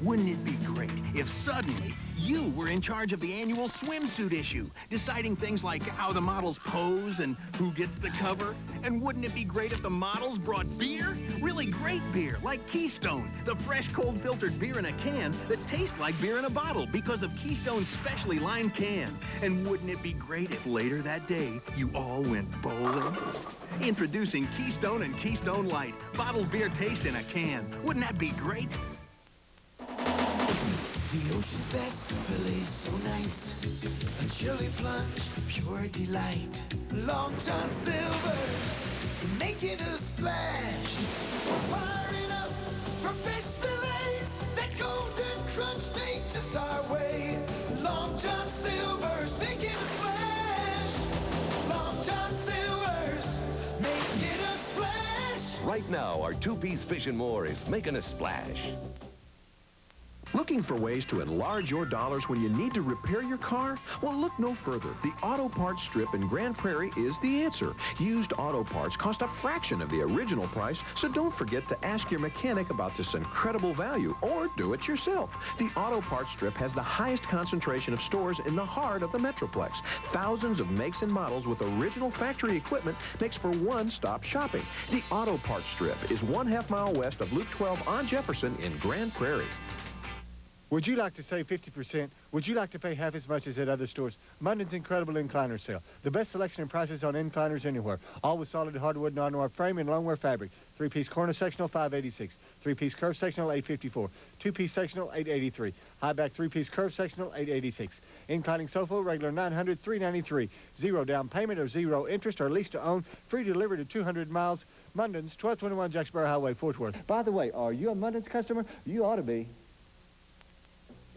Wouldn't it be great if suddenly you were in charge of the annual swimsuit issue, deciding things like how the models pose and who gets the cover? And wouldn't it be great if the models brought beer? Really great beer, like Keystone, the fresh, cold filtered beer in a can that tastes like beer in a bottle because of Keystone's specially lined can. And wouldn't it be great if later that day you all went bowling? Introducing Keystone and Keystone Light, bottled beer taste in a can. Wouldn't that be great? The ocean's best fillet's so nice. A chili plunge, pure delight. Long John Silver's making a splash. Firing up from fish fillets. That golden crunch made just our way. Long John Silver's making a splash. Long John Silver's making a splash. Right now, our two-piece Fish and More is making a splash. Looking for ways to enlarge your dollars when you need to repair your car? Well, look no further. The Auto Parts Strip in Grand Prairie is the answer. Used auto parts cost a fraction of the original price, so don't forget to ask your mechanic about this incredible value, or do it yourself. The Auto Parts Strip has the highest concentration of stores in the heart of the Metroplex. Thousands of makes and models with original factory equipment makes for one-stop shopping. The Auto Parts Strip is 1/2 mile west of Loop 12 on Jefferson in Grand Prairie. Would you like to save 50%? Would you like to pay half as much as at other stores? Munden's Incredible Incliner Sale. The best selection and prices on incliners anywhere. All with solid hardwood non-noir frame and longwear fabric. 3-piece corner sectional, $5.86. 3-piece curve sectional, $8.54. 2-piece sectional, $8.83. High-back 3-piece curve sectional, $8.86. Inclining sofa, regular $900, $393. Zero down payment or zero interest or lease to own. Free delivery to 200 miles. Munden's, 1221 Jacksboro Highway, Fort Worth. By the way, are you a Munden's customer? You ought to be.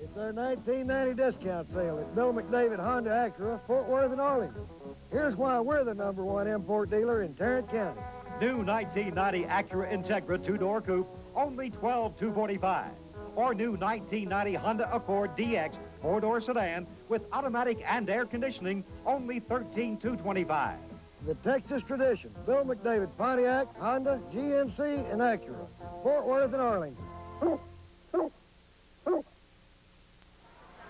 It's our 1990 discount sale at Bill McDavid Honda Acura, Fort Worth and Arlington. Here's why we're the #1 import dealer in Tarrant County. New 1990 Acura Integra 2-door coupe, only $12,245. Or new 1990 Honda Accord DX 4-door sedan with automatic and air conditioning, only $13,225. The Texas tradition, Bill McDavid Pontiac, Honda, GMC, and Acura, Fort Worth and Arlington.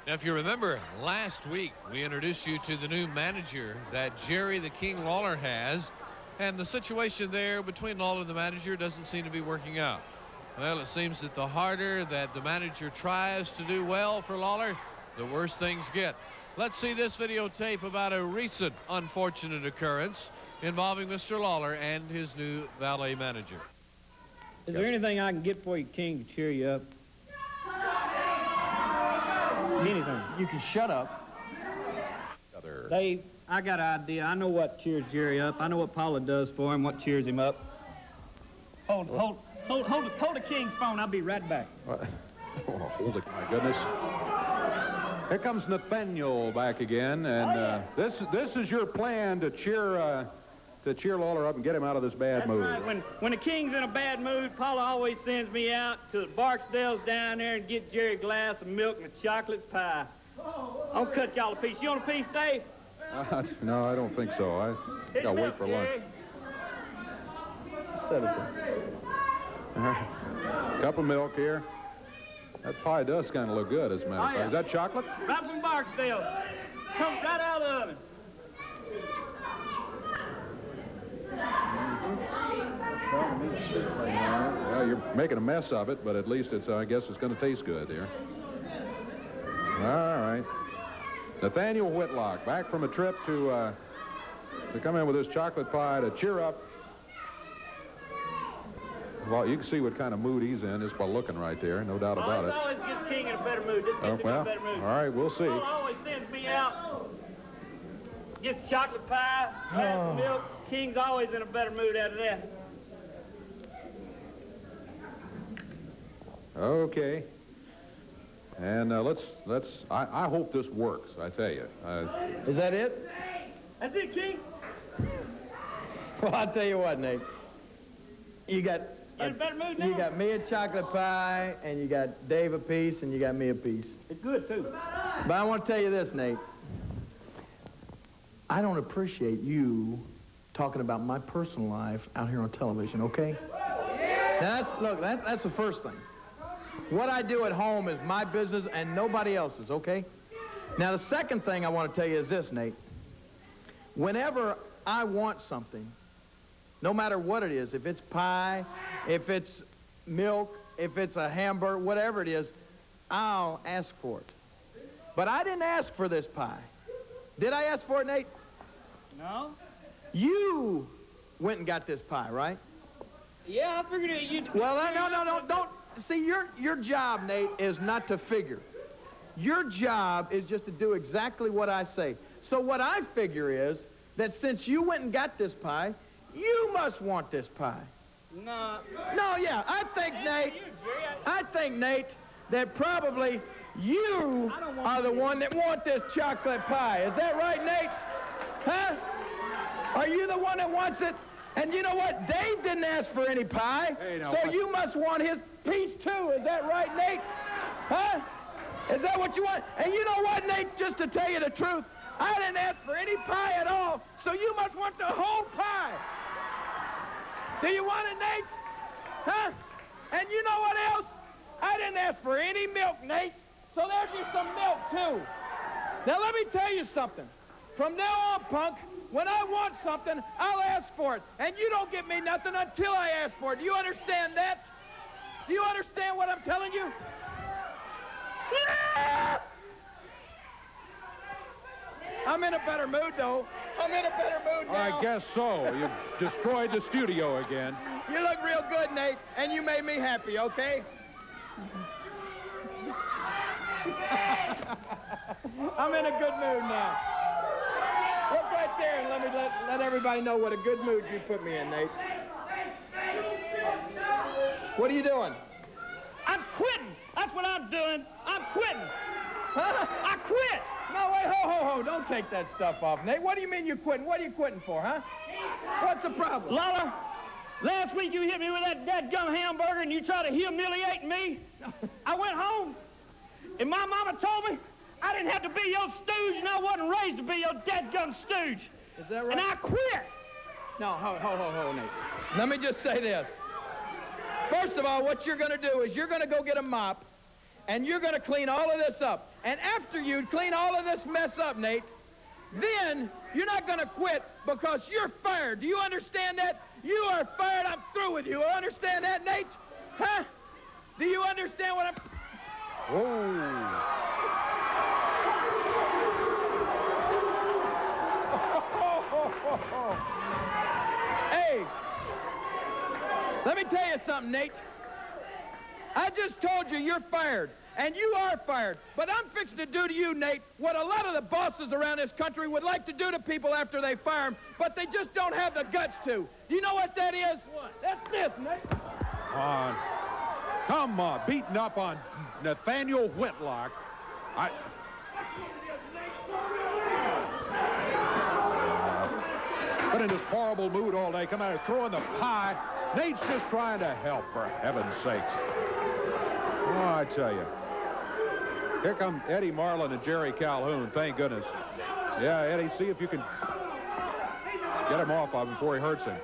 Now, if you remember, last week we introduced you to the new manager that Jerry the King Lawler has, and the situation there between Lawler and the manager doesn't seem to be working out. Well, it seems that the harder that the manager tries to do well for Lawler, the worse things get. Let's see this videotape about a recent unfortunate occurrence involving Mr. Lawler and his new valet manager. Is there anything I can get for you, King, to cheer you up? Anything. You can shut up. Dave, I got an idea. I know what cheers Jerry up. I know what Paula does for him, what cheers him up. Hold the King's phone. I'll be right back. Oh, hold it, my goodness. Here comes Nathaniel back again, and this is your plan to cheer Lawler up and get him out of this bad mood. Right. When the King's in a bad mood, Paula always sends me out to the Barksdale's down there and get Jerry a glass of milk and a chocolate pie. I'll cut y'all a piece. You want a piece, Dave? No, I don't think so. I gotta wait for lunch. Set it there. All right. Cup of milk here. That pie does kind of look good, as a matter of fact. Is that chocolate? Right from Barksdale. Come right out of the oven. Well, you're making a mess of it, but at least it's, I guess it's going to taste good here. All right. Nathaniel Whitlock, back from a trip to come in with his chocolate pie to cheer up. Well, you can see what kind of mood he's in just by looking right there, no doubt about it. Always gets King in a better mood. This gets Well, in a better mood. all right, we'll see. Always sends me out. Gets chocolate pie, glass of milk. King's always in a better mood out of that. Okay. And I hope this works, I tell you. Is that it? That's it, King. Well, I'll tell you what, Nate. You got in a better mood now? You got me a chocolate pie, and you got Dave a piece, and you got me a piece. It's good, too. But I want to tell you this, Nate. I don't appreciate you talking about my personal life out here on television, okay? Now, that's the first thing. What I do at home is my business and nobody else's, okay? Now, the second thing I want to tell you is this, Nate. Whenever I want something, no matter what it is, if it's pie, if it's milk, if it's a hamburger, whatever it is, I'll ask for it. But I didn't ask for this pie. Did I ask for it, Nate? No. You went and got this pie, right? Yeah, I figured you'd... Well, no, don't. See, your job, Nate, is not to figure. Your job is just to do exactly what I say. So what I figure is that since you went and got this pie, you must want this pie. No. No, yeah, I think, Nate, that probably you are the one that want this chocolate pie. Is that right, Nate? Huh? Are you the one that wants it? And you know what? Dave didn't ask for any pie, so you must want his piece too. Is that right, Nate? Huh? Is that what you want? And you know what, Nate? Just to tell you the truth, I didn't ask for any pie at all, so you must want the whole pie. Do you want it, Nate? Huh? And you know what else? I didn't ask for any milk, Nate, so there's you some milk too. Now let me tell you something. From now on, punk, when I want something, I'll ask for it. And you don't give me nothing until I ask for it. Do you understand that? Do you understand what I'm telling you? I'm in a better mood, though. I'm in a better mood now. I guess so. You destroyed the studio again. You look real good, Nate, and you made me happy, okay? I'm in a good mood now. Look right there and let everybody know what a good mood you put me in, Nate. What are you doing? I'm quitting. That's what I'm doing. I'm quitting. Huh? I quit. No, wait, ho. Don't take that stuff off, Nate. What do you mean you're quitting? What are you quitting for, huh? What's the problem? Lawler, last week you hit me with that dadgum hamburger and you tried to humiliate me. I went home, and my mama told me I didn't have to be your stooge, and I wasn't raised to be your dadgum stooge. Is that right? And I quit. No, ho, Nate. Let me just say this. First of all, what you're going to do is you're going to go get a mop, and you're going to clean all of this up. And after you clean all of this mess up, Nate, then you're not going to quit because you're fired. Do you understand that? You are fired. I'm through with you. Understand that, Nate? Huh? Do you understand what I'm... Whoa. Hey, let me tell you something, Nate. I just told you you're fired, and you are fired. But I'm fixing to do to you, Nate, what a lot of the bosses around this country would like to do to people after they fire them, but they just don't have the guts to. Do you know what that is? What? That's this, Nate. Come on, beating up on Nathaniel Whitlock. Been in this horrible mood all day. Come out here throwing the pie. Nate's just trying to help, for heaven's sakes. Oh, I tell you. Here come Eddie Marlin and Jerry Calhoun. Thank goodness. Yeah, Eddie, see if you can get him off of him before he hurts him.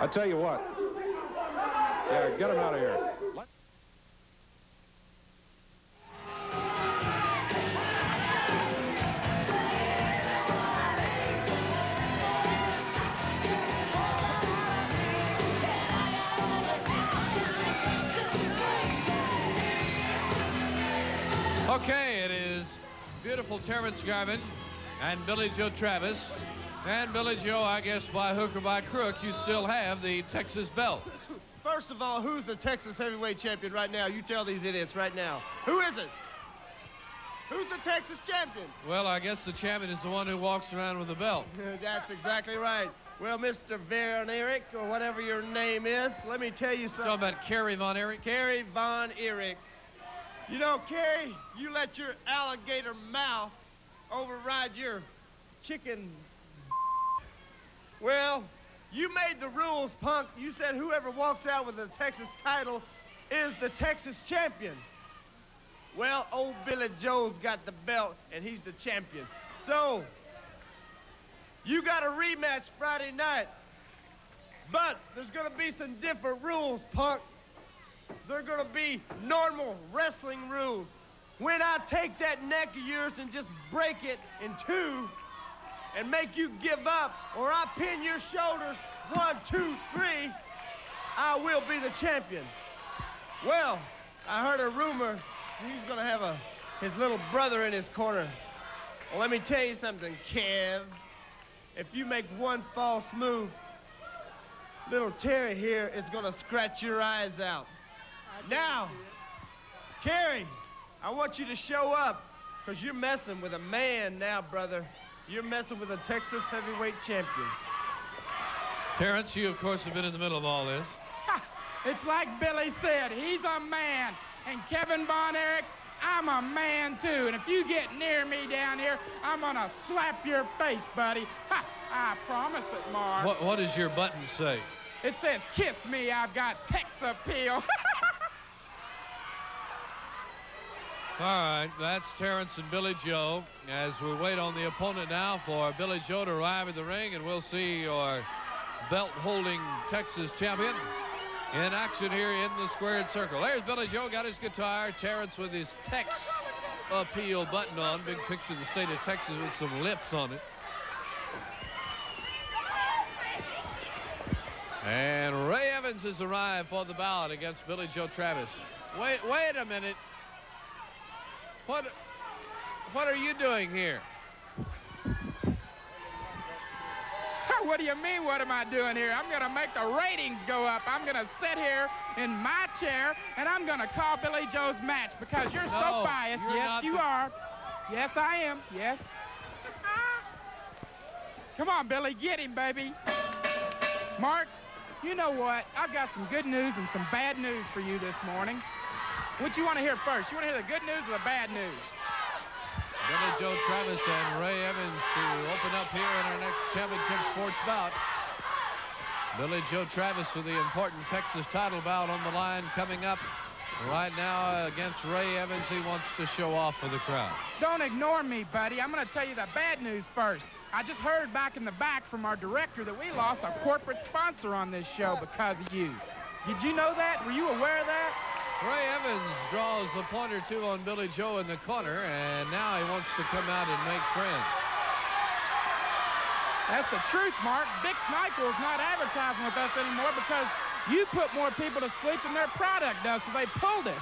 I tell you what. Yeah, get him out of here. Okay, it is beautiful Terrence Garvin and Billy Joe Travis. And Billy Joe, I guess by hook or by crook, you still have the Texas belt. First of all, who's the Texas heavyweight champion right now? You tell these idiots right now. Who is it? Who's the Texas champion? Well, I guess the champion is the one who walks around with the belt. That's exactly right. Well, Mr. Von Erich, or whatever your name is, let me tell you something. Talking about Kerry Von Erich? Kerry Von Erich. You know, Kerry, you let your alligator mouth override your chicken. Well, you made the rules, punk. You said whoever walks out with the Texas title is the Texas champion. Well, old Billy Joe's got the belt, and he's the champion. So, you got a rematch Friday night. But there's going to be some different rules, punk. They're going to be normal wrestling rules. When I take that neck of yours and just break it in two and make you give up, or I pin your shoulders, 1, 2, 3, I will be the champion. Well, I heard a rumor he's going to have his little brother in his corner. Well, let me tell you something, Kev. If you make one false move, little Terry here is going to scratch your eyes out. Now, Kerry, I want you to show up, because you're messing with a man now, brother. You're messing with a Texas heavyweight champion. Terrence, you, of course, have been in the middle of all this. It's like Billy said, he's a man. And Kevin Von Erich, I'm a man, too. And if you get near me down here, I'm going to slap your face, buddy. Ha! I promise it, Mark. What does your button say? It says, kiss me, I've got Tex appeal. All right, that's Terrence and Billy Joe. As we wait on the opponent now for Billy Joe to arrive in the ring, and we'll see your belt-holding Texas champion in action here in the squared circle. There's Billy Joe, got his guitar. Terrence with his Tex appeal button on. Big picture of the state of Texas with some lips on it. And Ray Evans has arrived for the bout against Billy Joe Travis. Wait a minute. What are you doing here? What do you mean, what am I doing here? I'm going to make the ratings go up. I'm going to sit here in my chair, and I'm going to call Billy Joe's match because you're so biased. Yes, you are. Yes, I am. Yes. Come on, Billy. Get him, baby. Mark, you know what? I've got some good news and some bad news for you this morning. What you want to hear first? You want to hear the good news or the bad news? Billy Joe Travis and Ray Evans to open up here in our next championship sports bout. Billy Joe Travis with the important Texas title bout on the line coming up right now against Ray Evans. He wants to show off for the crowd. Don't ignore me, buddy. I'm going to tell you the bad news first. I just heard back in the back from our director that we lost a corporate sponsor on this show because of you. Did you know that? Were you aware of that? Ray Evans draws a point or two on Billy Joe in the corner, and now he wants to come out and make friends. That's the truth, Mark. Bix Nyquil's not advertising with us anymore because you put more people to sleep than their product does, so they pulled it.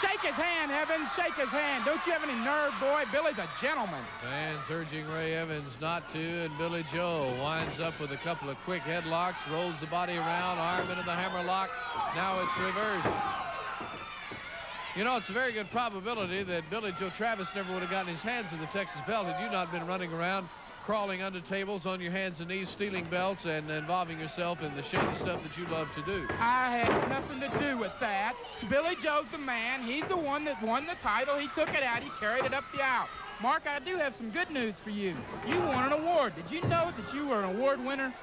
Shake his hand, Evans. Shake his hand. Don't you have any nerve, boy? Billy's a gentleman. Fans urging Ray Evans not to, and Billy Joe winds up with a couple of quick headlocks, rolls the body around, arm into the hammerlock. Now it's reversed. You know, it's a very good probability that Billy Joe Travis never would have gotten his hands in the Texas belt had you not been running around, crawling under tables on your hands and knees, stealing belts, and involving yourself in the shady stuff that you love to do. I had nothing to do with that. Billy Joe's the man. He's the one that won the title. He took it out. He carried it up the aisle. Mark, I do have some good news for you. You won an award. Did you know that you were an award winner?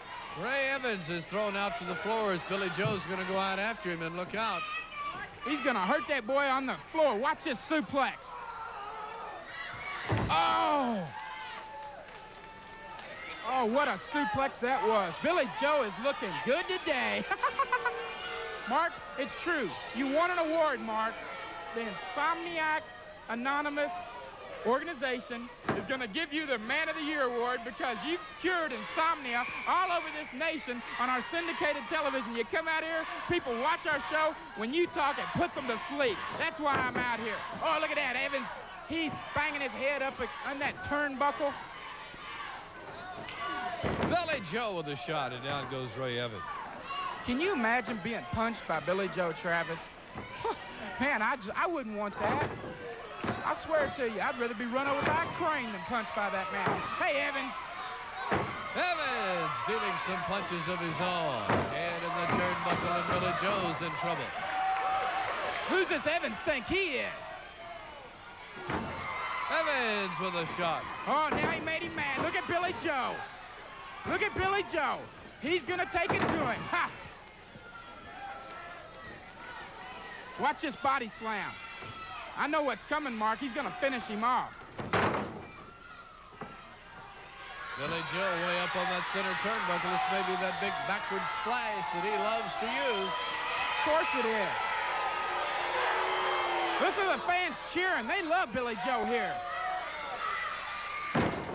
Ray Evans is thrown out to the floor as Billy Joe's going to go out after him, and look out. He's going to hurt that boy on the floor. Watch this suplex. Oh! Oh, what a suplex that was. Billy Joe is looking good today. Mark, it's true. You won an award, Mark. The Insomniac Anonymous organization is going to give you the Man of the Year award because you've cured insomnia all over this nation on our syndicated television. You come out here, people watch our show. When you talk, it puts them to sleep. That's why I'm out here. Oh, look at that, Evans. He's banging his head up on that turnbuckle. Billy Joe with a shot, and down goes Ray Evans. Can you imagine being punched by Billy Joe Travis? Man, I wouldn't want that. I swear to you, I'd rather be run over by a crane than punched by that man. Hey, Evans. Evans dealing some punches of his own. And in the turnbuckle, and Billy Joe's in trouble. Who's this Evans think he is? Evans with a shot. Oh, now he made him mad. Look at Billy Joe. Look at Billy Joe. He's going to take it to him. Ha! Watch this body slam. I know what's coming, Mark. He's going to finish him off. Billy Joe way up on that center turnbuckle. This may be that big backward splash that he loves to use. Of course it is. Listen to the fans cheering. They love Billy Joe here.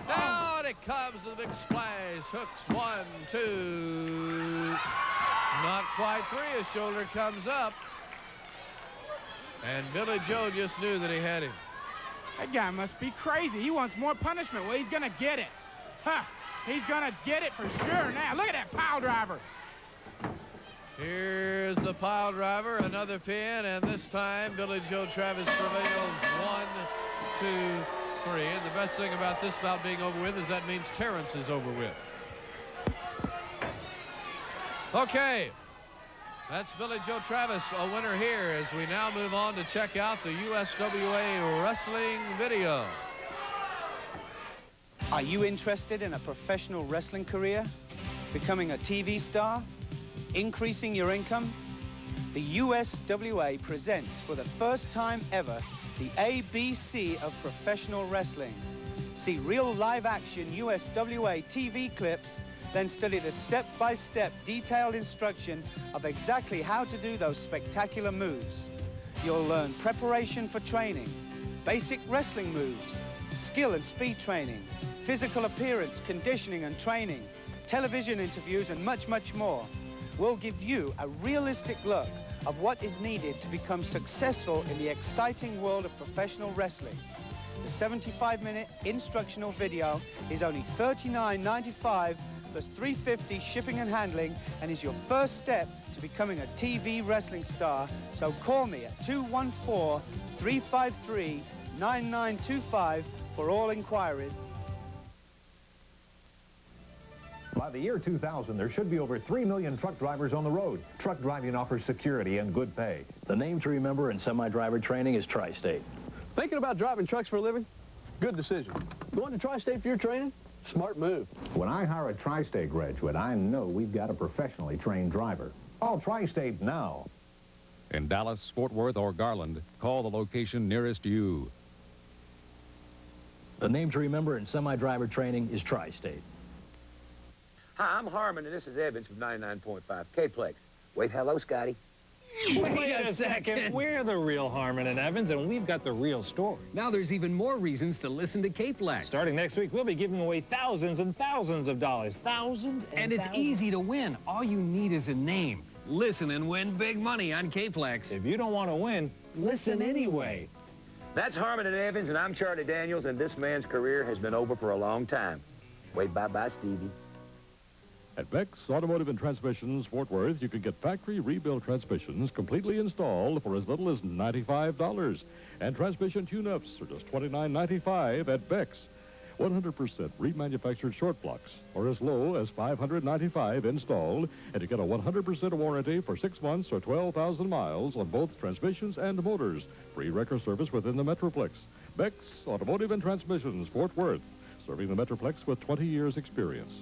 Down it comes to the big splash. Hooks 1, 2. Not quite 3. His shoulder comes up. And Billy Joe just knew that he had him. That guy must be crazy. He wants more punishment. Well, he's going to get it. Huh. He's going to get it for sure now. Look at that pile driver. Here's the pile driver, another pin, and this time Billy Joe Travis prevails. 1, 2, 3. And the best thing about this bout being over with is that means Terrence is over with. Okay. That's Billy Joe Travis, a winner here, as we now move on to check out the USWA wrestling video. Are you interested in a professional wrestling career? Becoming a TV star? Increasing your income? The USWA presents for the first time ever the ABC of professional wrestling. See real live action USWA TV clips, then study the step-by-step detailed instruction of exactly how to do those spectacular moves. You'll learn preparation for training, basic wrestling moves, skill and speed training, physical appearance, conditioning and training, television interviews, and much, much more. We'll give you a realistic look of what is needed to become successful in the exciting world of professional wrestling. The 75-minute instructional video is only $39.95 plus $3.50 shipping and handling, and is your first step to becoming a TV wrestling star. So call me at 214-353-9925 for all inquiries. By the year 2000, there should be over 3 million truck drivers on the road. Truck driving offers security and good pay. The name to remember in semi-driver training is Tri-State. Thinking about driving trucks for a living? Good decision. Going to Tri-State for your training? Smart move. When I hire a Tri-State graduate, I know we've got a professionally trained driver. Call Tri-State now. In Dallas, Fort Worth, or Garland, call the location nearest you. The name to remember in semi-driver training is Tri-State. Hi, I'm Harmon, and this is Evans from 99.5 K-Plex. Wave hello, Scotty. Wait a second. We're the real Harmon and Evans, and we've got the real story. Now there's even more reasons to listen to K-Plex. Starting next week, we'll be giving away thousands and thousands of dollars. Thousands and it's easy to win. All you need is a name. Listen and win big money on K-Plex. If you don't want to win, listen anyway. That's Harmon and Evans, and I'm Charlie Daniels, and this man's career has been over for a long time. Wave bye-bye, Stevie. At Beck's Automotive and Transmissions, Fort Worth, you can get factory rebuilt transmissions completely installed for as little as $95. And transmission tune-ups are just $29.95 at Beck's. 100% remanufactured short blocks are as low as $595 installed, and you get a 100% warranty for 6 months or 12,000 miles on both transmissions and motors. Free record service within the Metroplex. Beck's Automotive and Transmissions, Fort Worth, serving the Metroplex with 20 years experience.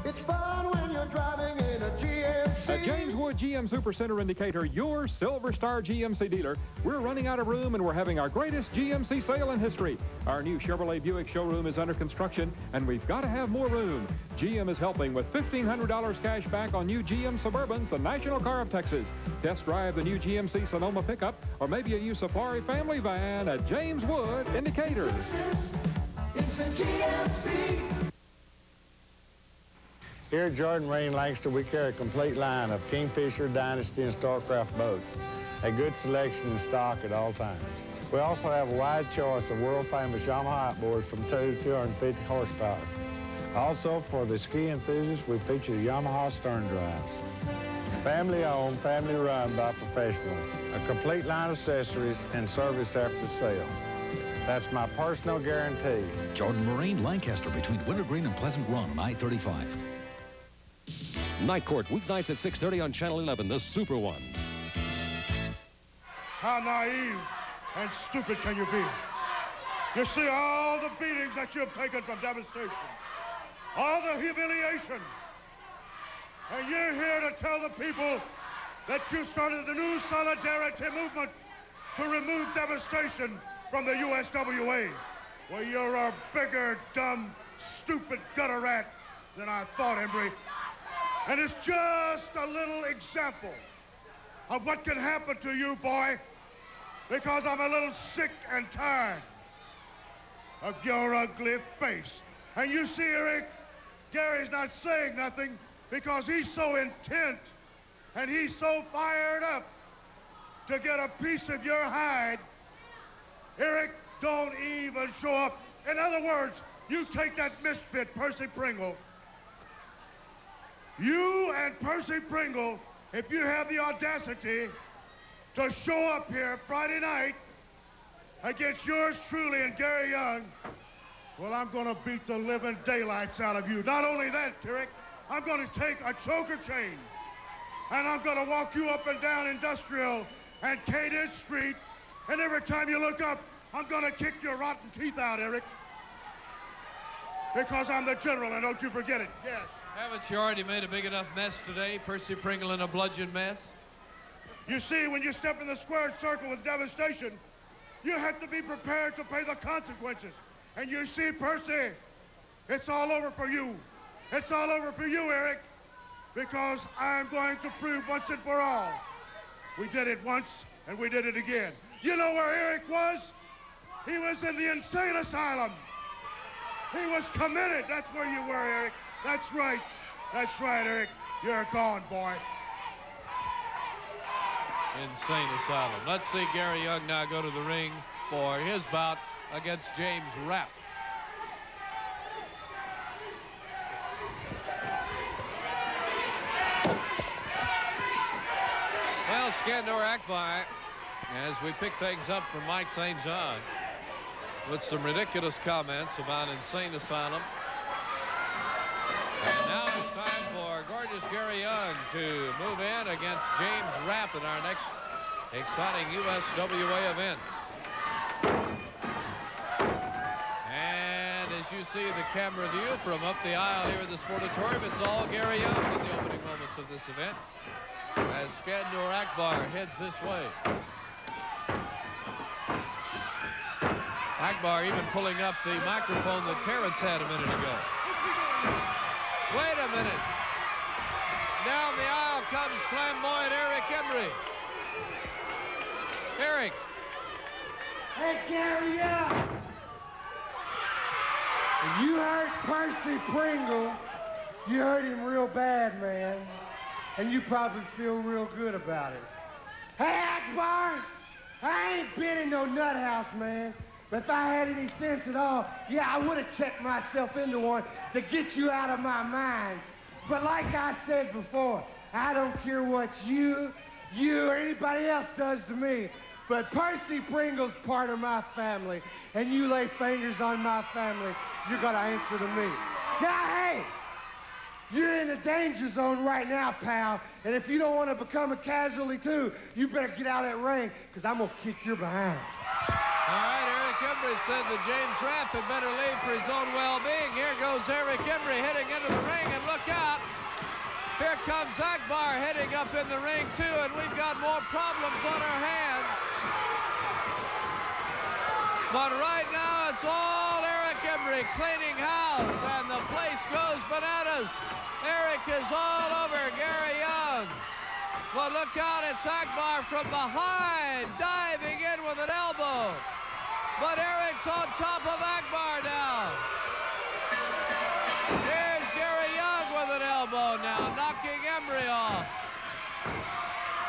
It's fun when you're driving in a GMC. At James Wood GM Supercenter Indicator, your Silver Star GMC dealer, we're running out of room and we're having our greatest GMC sale in history. Our new Chevrolet Buick showroom is under construction and we've got to have more room. GM is helping with $1,500 cash back on new GM Suburbans, the national car of Texas. Test drive the new GMC Sonoma pickup or maybe a new Safari family van at James Wood Indicator. It's a GMC. Here at Jordan Marine Lancaster, we carry a complete line of Kingfisher, Dynasty, and Starcraft boats. A good selection in stock at all times. We also have a wide choice of world-famous Yamaha outboards from 2 to 250 horsepower. Also, for the ski enthusiasts, we feature Yamaha stern drives. Family-owned, family-run by professionals. A complete line of accessories and service after the sale. That's my personal guarantee. Jordan Marine, Lancaster, between Wintergreen and Pleasant Run on I-35. Night Court, weeknights at 6:30 on Channel 11, the Super Ones. How naive and stupid can you be? You see all the beatings that you have taken from devastation, all the humiliation, and you're here to tell the people that you started the new solidarity movement to remove devastation from the USWA. Well, you're a bigger, dumb, stupid gutter rat than I thought, Embry. And it's just a little example of what can happen to you, boy, because I'm a little sick and tired of your ugly face. And you see, Eric, Gary's not saying nothing because he's so intent and he's so fired up to get a piece of your hide. Eric, don't even show up. In other words, you take that misfit, Percy Pringle. You and Percy Pringle, if you have the audacity to show up here Friday night against yours truly and Gary Young, well, I'm going to beat the living daylights out of you. Not only that, Eric, I'm going to take a choker chain and I'm going to walk you up and down Industrial and Cadence Street, and every time you look up, I'm going to kick your rotten teeth out, Eric, because I'm the general, and don't you forget it. Yes. Haven't you already made a big enough mess today, Percy Pringle, in a bludgeon mess? You see, when you step in the squared circle with devastation, you have to be prepared to pay the consequences. And you see, Percy, it's all over for you. It's all over for you, Eric, because I'm going to prove once and for all. We did it once, and we did it again. You know where Eric was? He was in the insane asylum. He was committed. That's where you were, Eric. That's right. That's right, Eric. You're gone, boy. Insane asylum. Let's see Gary Young now go to the ring for his bout against James Rapp. Well, Skandor Akbar, as we pick things up from Mike St. John with some ridiculous comments about insane asylum. And now it's time for gorgeous Gary Young to move in against James Rapp in our next exciting USWA event. And as you see the camera view from up the aisle here at the Sportatorium, it's all Gary Young in the opening moments of this event as Skandor Akbar heads this way. Akbar even pulling up the microphone that Terrence had a minute ago. Wait a minute. Down the aisle comes flamboyant Eric Embry. Eric. Hey, Gary Young. You hurt Percy Pringle. You hurt him real bad, man. And you probably feel real good about it. Hey, Akbar, I ain't been in no nut house, man. But if I had any sense at all, yeah, I would have checked myself into one to get you out of my mind. But like I said before, I don't care what you or anybody else does to me. But Percy Pringle's part of my family, and you lay fingers on my family, you're gonna answer to me. Now, hey, you're in the danger zone right now, pal. And if you don't want to become a casualty too, you better get out of that ring, because I'm gonna kick your behind. All right, Eric Embry's said that James Rapp had better leave for his own well-being. Here goes Eric Embry heading into the ring, and look out. Here comes Akbar heading up in the ring, too, and we've got more problems on our hands. But right now, it's all Eric Embry cleaning house, and the place goes bananas. Eric is all over Gary Young. But look out, it's Akbar from behind, diving in with an elbow. But Eric's on top of Akbar now. Here's Gary Young with an elbow now, knocking Embry off.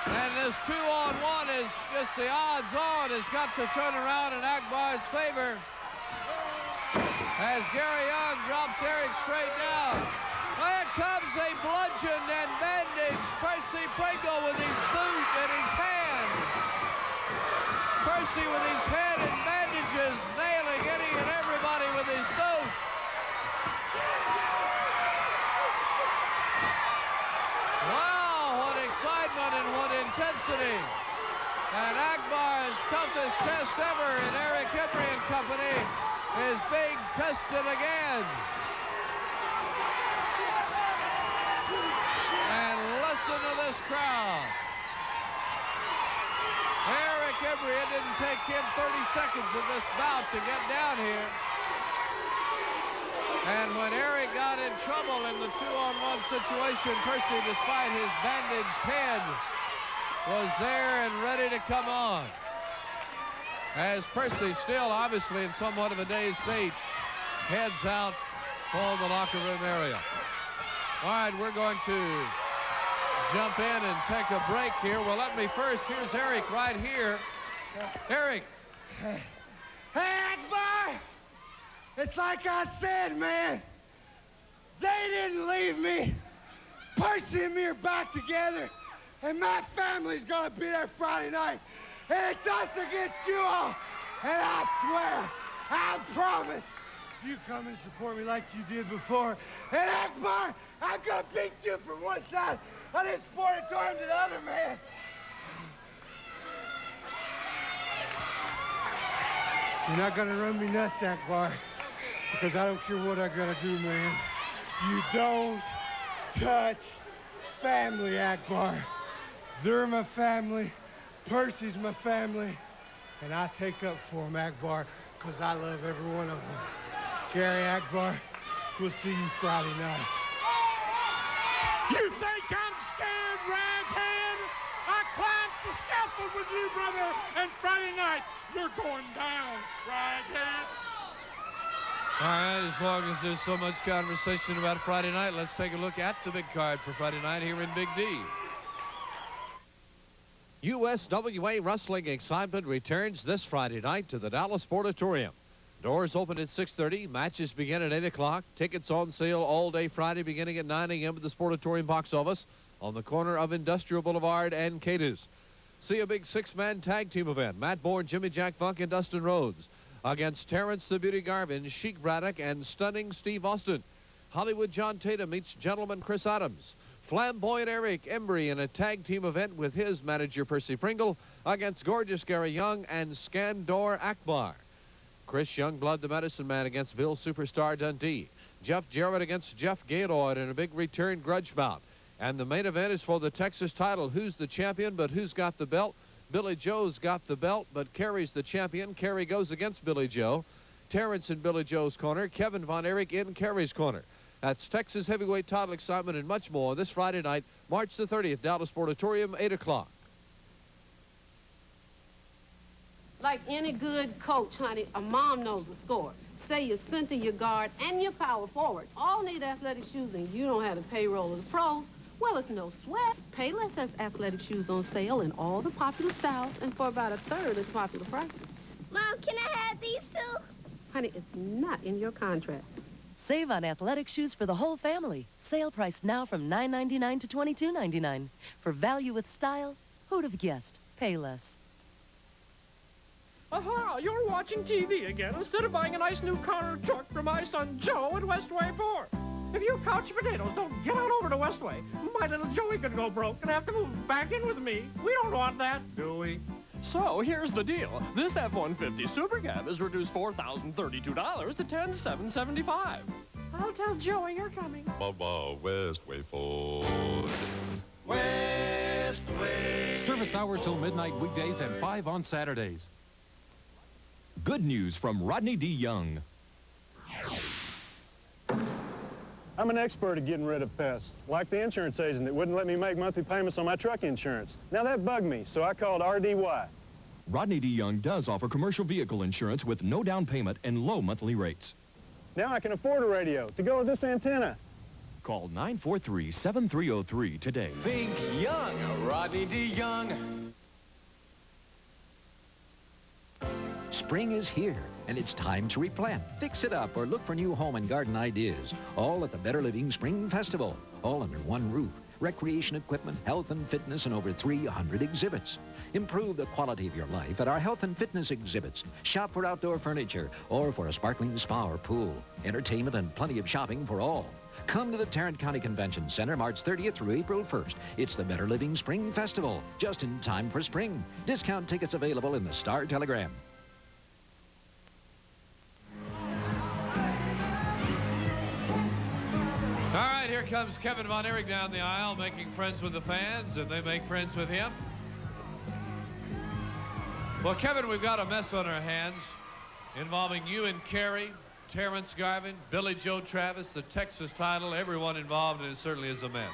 And this 2-on-1 is just the odds-on has got to turn around in Akbar's favor. As Gary Young drops Eric straight down. Here comes a bludgeon and bandage. Percy Pringle with his boot and his hand. Percy with his head in bandages, nailing any and everybody with his boot. Wow, what excitement and what intensity. And Akbar's toughest test ever in Eric Embry and Company is being tested again. And listen to this crowd. Eric Embry, it didn't take him 30 seconds in this bout to get down here. And when Eric got in trouble in the 2-on-1 situation, Percy, despite his bandaged head, was there and ready to come on. As Percy, still obviously in somewhat of a dazed state, heads out for the locker room area. All right, we're going to jump in and take a break here. Well, let me first, here's Eric right here. Eric. Hey, Akbar! It's like I said, man. They didn't leave me. Percy and me are back together, and my family's gonna be there Friday night. And it's us against you all. And I swear, I promise, you come and support me like you did before. And Akbar, I'm gonna beat you from one side of this sportatorium to the other, man. You're not gonna run me nuts, Akbar, because I don't care what I'm gonna do, man. You don't touch family, Akbar. They're my family. Percy's my family. And I take up for them, Akbar, because I love every one of them. Gary, Akbar, we'll see you Friday night. You think I'm scared, Raghead? I climbed the scaffold with you, brother, and Friday night, you're going down, Raghead. All right, as long as there's so much conversation about Friday night, let's take a look at the big card for Friday night here in Big D. USWA Wrestling excitement returns this Friday night to the Dallas Sportatorium. Doors open at 6:30. Matches begin at 8 o'clock. Tickets on sale all day Friday beginning at 9 a.m. at the Sportatorium box office on the corner of Industrial Boulevard and Cadiz. See a big six-man tag team event. Matt Bourne, Jimmy Jack Funk, and Dustin Rhodes against Terrence the Beauty Garvin, Sheik Braddock, and Stunning Steve Austin. Hollywood John Tatum meets Gentleman Chris Adams. Flamboyant Eric Embry in a tag team event with his manager Percy Pringle against Gorgeous Gary Young and Skandor Akbar. Chris Youngblood, the Medicine Man, against Bill Superstar Dundee. Jeff Jarrett against Jeff Gaylord in a big return grudge bout. And the main event is for the Texas title. Who's the champion, but who's got the belt? Billy Joe's got the belt, but Kerry's the champion. Kerry goes against Billy Joe. Terrence in Billy Joe's corner. Kevin Von Erich in Kerry's corner. That's Texas heavyweight title excitement and much more this Friday night, March the 30th, Dallas Sportatorium, 8 o'clock. Like any good coach, honey, a mom knows the score. Say your center, your guard, and your power forward all need athletic shoes, and you don't have the payroll of the pros. Well, it's no sweat. Payless has athletic shoes on sale in all the popular styles and for about 1/3 of the popular prices. Mom, can I have these too? Honey, it's not in your contract. Save on athletic shoes for the whole family. Sale price now from $9.99 to $22.99. For value with style, who'd have guessed? Pay less. Aha, you're watching TV again instead of buying a nice new car or truck for my son Joe at Westway 4. If you couch potatoes don't get on over to Westway, my little Joey could go broke and have to move back in with me. We don't want that, do we? So here's the deal. This F-150 Super Cab is reduced $4,032 to $10,775. I'll tell Joey you're coming. Bubba Westway Ford. Westway. Service hours till midnight weekdays and 5 on Saturdays. Good news from Rodney D. Young. I'm an expert at getting rid of pests, like the insurance agent that wouldn't let me make monthly payments on my truck insurance. Now that bugged me, so I called RDY. Rodney D. Young does offer commercial vehicle insurance with no down payment and low monthly rates. Now I can afford a radio to go with this antenna. Call 943-7303 today. Think young, Rodney D. Young. Spring is here, and it's time to replant, fix it up, or look for new home and garden ideas. All at the Better Living Spring Festival, all under one roof. Recreation equipment, health and fitness, and over 300 exhibits. Improve the quality of your life at our health and fitness exhibits. Shop for outdoor furniture or for a sparkling spa or pool. Entertainment and plenty of shopping for all. Come to the Tarrant County Convention Center March 30th through April 1st. It's the Better Living Spring Festival, just in time for spring. Discount tickets available in the Star Telegram. All right, here comes Kevin Von Erich down the aisle, making friends with the fans, and they make friends with him. Well, Kevin, we've got a mess on our hands involving you and Kerry, Terrence Garvin, Billy Joe Travis, the Texas title, everyone involved, and it certainly is a mess.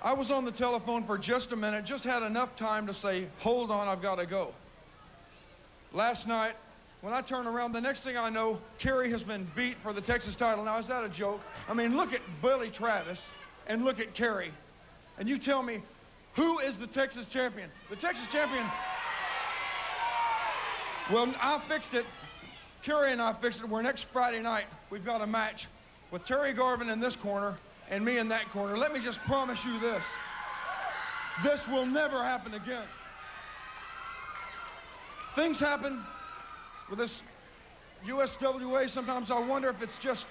I was on the telephone for just a minute, just had enough time to say, hold on, I've got to go. Last night, when I turn around, the next thing I know, Kerry has been beat for the Texas title. Now, is that a joke? I mean, look at Billy Travis and look at Kerry. And you tell me, who is the Texas champion? The Texas champion... Well, I fixed it. Kerry and I fixed it. Where next Friday night, we've got a match with Terry Garvin in this corner and me in that corner. Let me just promise you this. This will never happen again. Things happen with this USWA. Sometimes I wonder if it's just,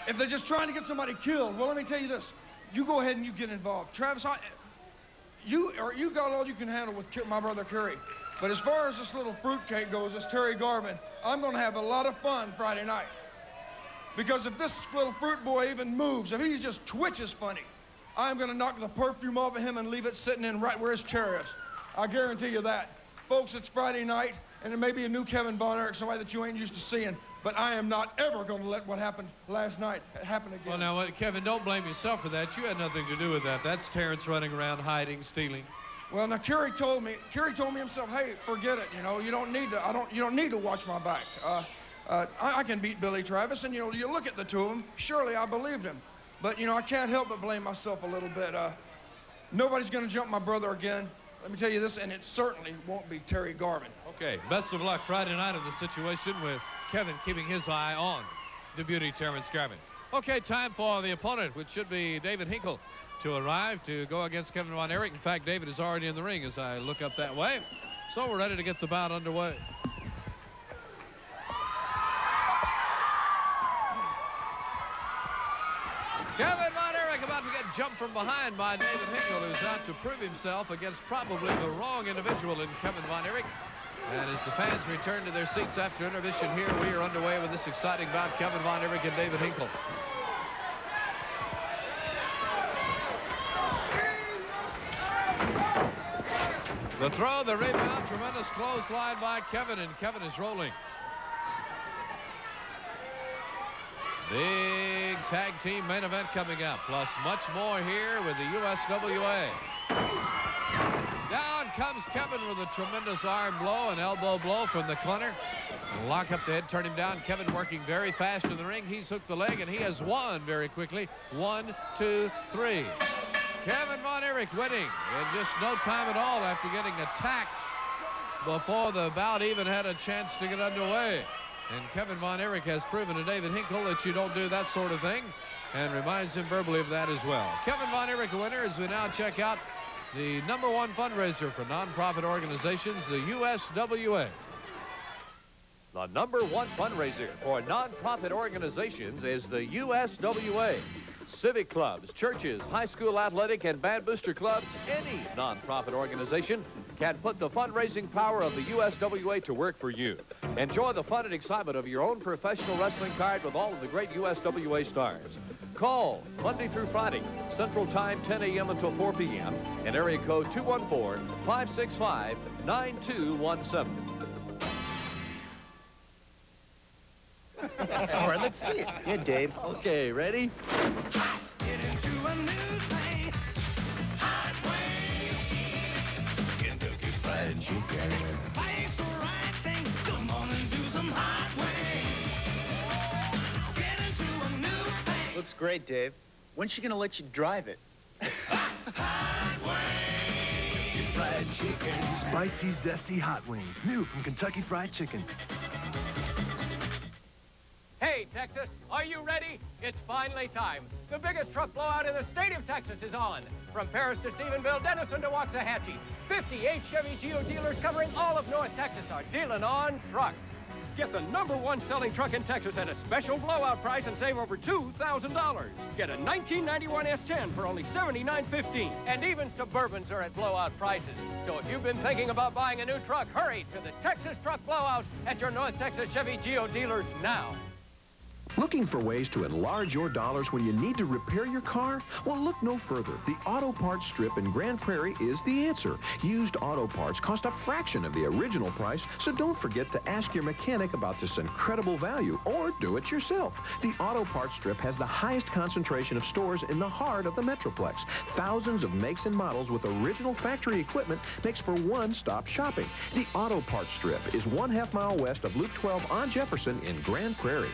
if they're just trying to get somebody killed. Well, let me tell you this. You go ahead and you get involved. Travis, you got all you can handle with my brother Kerry. But as far as this little fruitcake goes, this Terry Garvin, I'm going to have a lot of fun Friday night. Because if this little fruit boy even moves, if he just twitches funny, I'm going to knock the perfume off of him and leave it sitting in right where his chair is. I guarantee you that. Folks, it's Friday night, and it may be a new Kevin Von Erich, somebody that you ain't used to seeing, but I am not ever going to let what happened last night happen again. Well, now, Kevin, don't blame yourself for that. You had nothing to do with that. That's Terrence running around hiding, stealing. Well, now Kerry told me himself, hey, forget it. You know, you don't need to watch my back. I can beat Billy Travis, and you look at the two of them. Surely I believed him, but I can't help but blame myself a little bit. Nobody's going to jump my brother again. Let me tell you this, and it certainly won't be Terry Garvin. Okay, best of luck Friday night in the situation with Kevin keeping his eye on the beauty Terrence Garvin. Okay, time for the opponent, which should be David Hinkle, to arrive to go against Kevin Von Erich. In fact, David is already in the ring as I look up that way. So we're ready to get the bout underway. Kevin Von Erich about to get jumped from behind by David Hinkle, who's out to prove himself against probably the wrong individual in Kevin Von Erich. And as the fans return to their seats after intermission here, we are underway with this exciting bout, Kevin Von Erich and David Hinkle. The throw, the rebound, tremendous clothesline by Kevin, and Kevin is rolling. Big tag team main event coming up, plus much more here with the USWA. Down comes Kevin with a tremendous arm blow, an elbow blow from the corner. Lock up the head, turn him down. Kevin working very fast in the ring. He's hooked the leg, and he has won very quickly. 1, 2, 3. Kevin Von Erich winning in just no time at all after getting attacked before the bout even had a chance to get underway. And Kevin Von Erich has proven to David Hinkle that you don't do that sort of thing, and reminds him verbally of that as well. Kevin Von Erich a winner as we now check out the #1 fundraiser for nonprofit organizations, the USWA. The #1 fundraiser for nonprofit organizations is the USWA. Civic clubs, churches, high school athletic and band booster clubs, any nonprofit organization can put the fundraising power of the USWA to work for you. Enjoy the fun and excitement of your own professional wrestling card with all of the great USWA stars. Call Monday through Friday, Central Time, 10 a.m. until 4 p.m. and area code 214-565-9217. All right, let's see it. Yeah, Dave. Okay, ready? Get into a new thing. Hot wings. Kentucky Fried Chicken. Spice the right thing. Come on and do some hot wings. Get into a new thing. Looks great, Dave. When's she gonna let you drive it? Hot wings. Kentucky Fried Chicken. Spicy, zesty hot wings. New from Kentucky Fried Chicken. Hey, Texas, are you ready? It's finally time. The biggest truck blowout in the state of Texas is on. From Paris to Stephenville, Denison to Waxahachie, 58 Chevy Geo dealers covering all of North Texas are dealing on trucks. Get the #1 selling truck in Texas at a special blowout price and save over $2,000. Get a 1991 S10 for only $79.15. And even Suburbans are at blowout prices. So if you've been thinking about buying a new truck, hurry to the Texas Truck Blowout at your North Texas Chevy Geo dealers now. Looking for ways to enlarge your dollars when you need to repair your car? Well, look no further. The Auto Parts Strip in Grand Prairie is the answer. Used auto parts cost a fraction of the original price, so don't forget to ask your mechanic about this incredible value or do it yourself. The Auto Parts Strip has the highest concentration of stores in the heart of the Metroplex. Thousands of makes and models with original factory equipment makes for one-stop shopping. The Auto Parts Strip is 1/2 mile west of Loop 12 on Jefferson in Grand Prairie.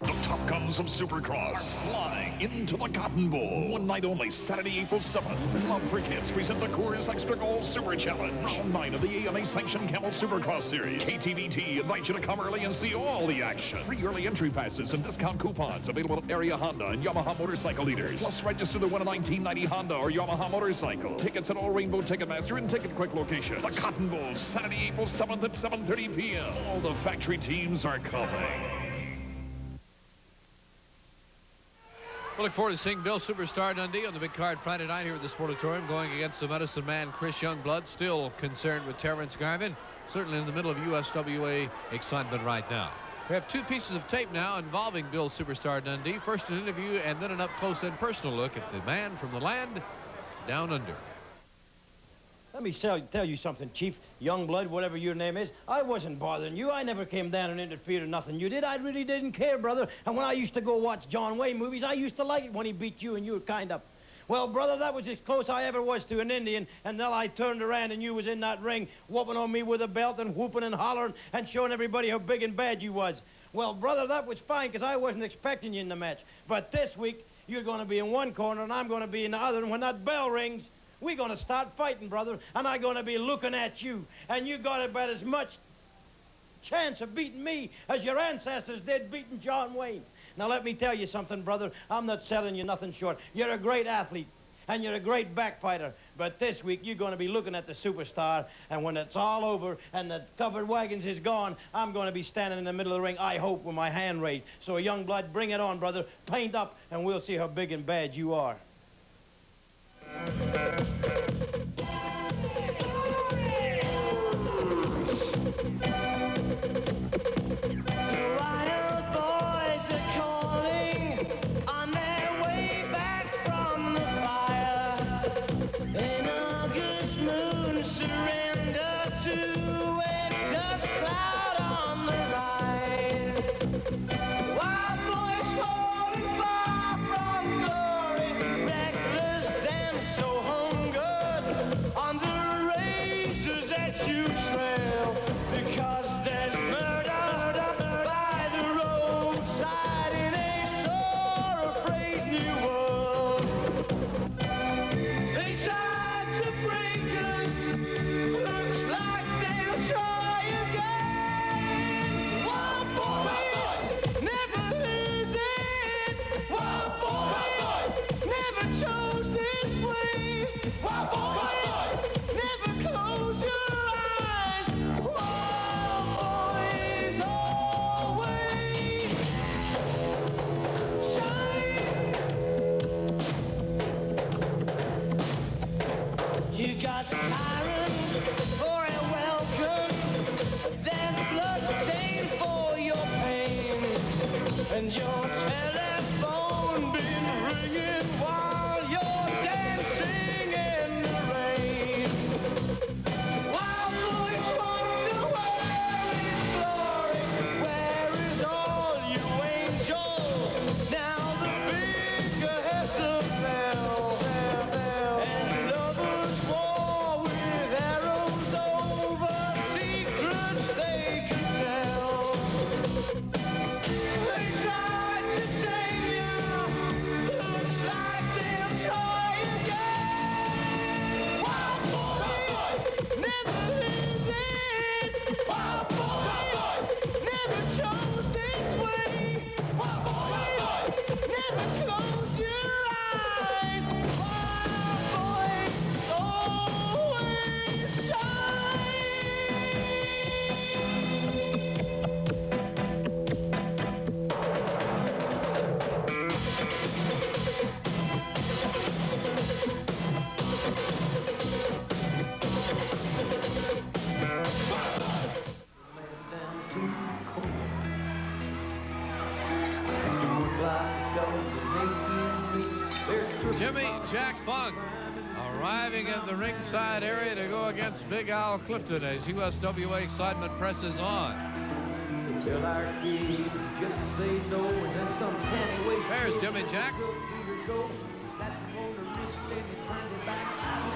The Top Guns of Supercross flying into the Cotton Bowl. One night only, Saturday, April 7th. Love for Kids present the Coors Extra Gold Super Challenge. Round 9 of the AMA-sanctioned Camel Supercross Series. KTVT invites you to come early and see all the action. Free early entry passes and discount coupons available at area Honda and Yamaha motorcycle dealers. Plus, register to win a 1990 Honda or Yamaha motorcycle. Tickets at all Rainbow Ticketmaster and Ticket Quick locations. The Cotton Bowl, Saturday, April 7th at 7:30 p.m. All the factory teams are coming. We'll look forward to seeing Bill Superstar Dundee on the big card Friday night here at the Sportatorium, going against the medicine man Chris Youngblood, still concerned with Terrence Garvin, certainly in the middle of USWA excitement right now. We have two pieces of tape now involving Bill Superstar Dundee. First an interview and then an up-close and personal look at the man from the land down under. Let me tell you something, Chief. Youngblood, whatever your name is, I wasn't bothering you. I never came down and interfered in nothing you did. I really didn't care, brother. And when I used to go watch John Wayne movies, I used to like it when he beat you and you were kind of... Well, brother, that was as close I ever was to an Indian until I turned around and you was in that ring whooping on me with a belt and whooping and hollering and showing everybody how big and bad you was. Well, brother, that was fine because I wasn't expecting you in the match. But this week, you're going to be in one corner and I'm going to be in the other. And when that bell rings, we're going to start fighting, brother, and I'm going to be looking at you. And you got about as much chance of beating me as your ancestors did beating John Wayne. Now, let me tell you something, brother. I'm not selling you nothing short. You're a great athlete, and you're a great backfighter. But this week, you're going to be looking at the superstar, and when it's all over and the covered wagons is gone, I'm going to be standing in the middle of the ring, I hope, with my hand raised. So, Youngblood, bring it on, brother. Paint up, and we'll see how big and bad you are. Wild boys falling far from glory. Ain't your telephone been ringing while you're dancing in the rain? Wild boys wonder where is glory, where is all you angels? Now the big heads of hell, and lovers war with arrows over secrets they can tell. They tried to tame you, looks like they'll try again. Wild boys never loses. Wild boys never chose this way. Wild boys never close your eyes. Wild boys always shine. Jimmy Jack Funk arriving in the ringside area to go against Big Al Clifton as USWA excitement presses on. There's Jimmy Jack.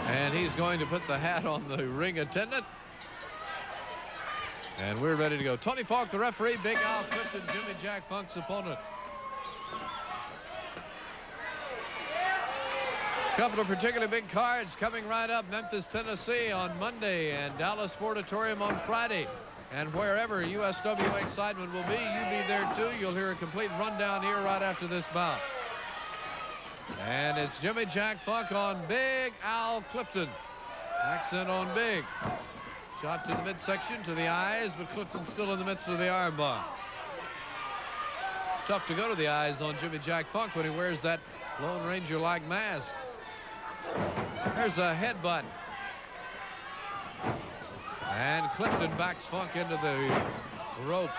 And he's going to put the hat on the ring attendant. And we're ready to go. Tony Falk, the referee, Big Al Clifton, Jimmy Jack Funk's opponent. Couple of particularly big cards coming right up. Memphis, Tennessee on Monday and Dallas Sportatorium on Friday. And wherever USWA excitement will be, you be there too. You'll hear a complete rundown here right after this bout. And it's Jimmy Jack Funk on Big Al Clifton. Accent on Big. Shot to the midsection, to the eyes, but Clifton's still in the midst of the armbar. Tough to go to the eyes on Jimmy Jack Funk when he wears that Lone Ranger-like mask. There's a headbutt. And Clifton backs Funk into the ropes.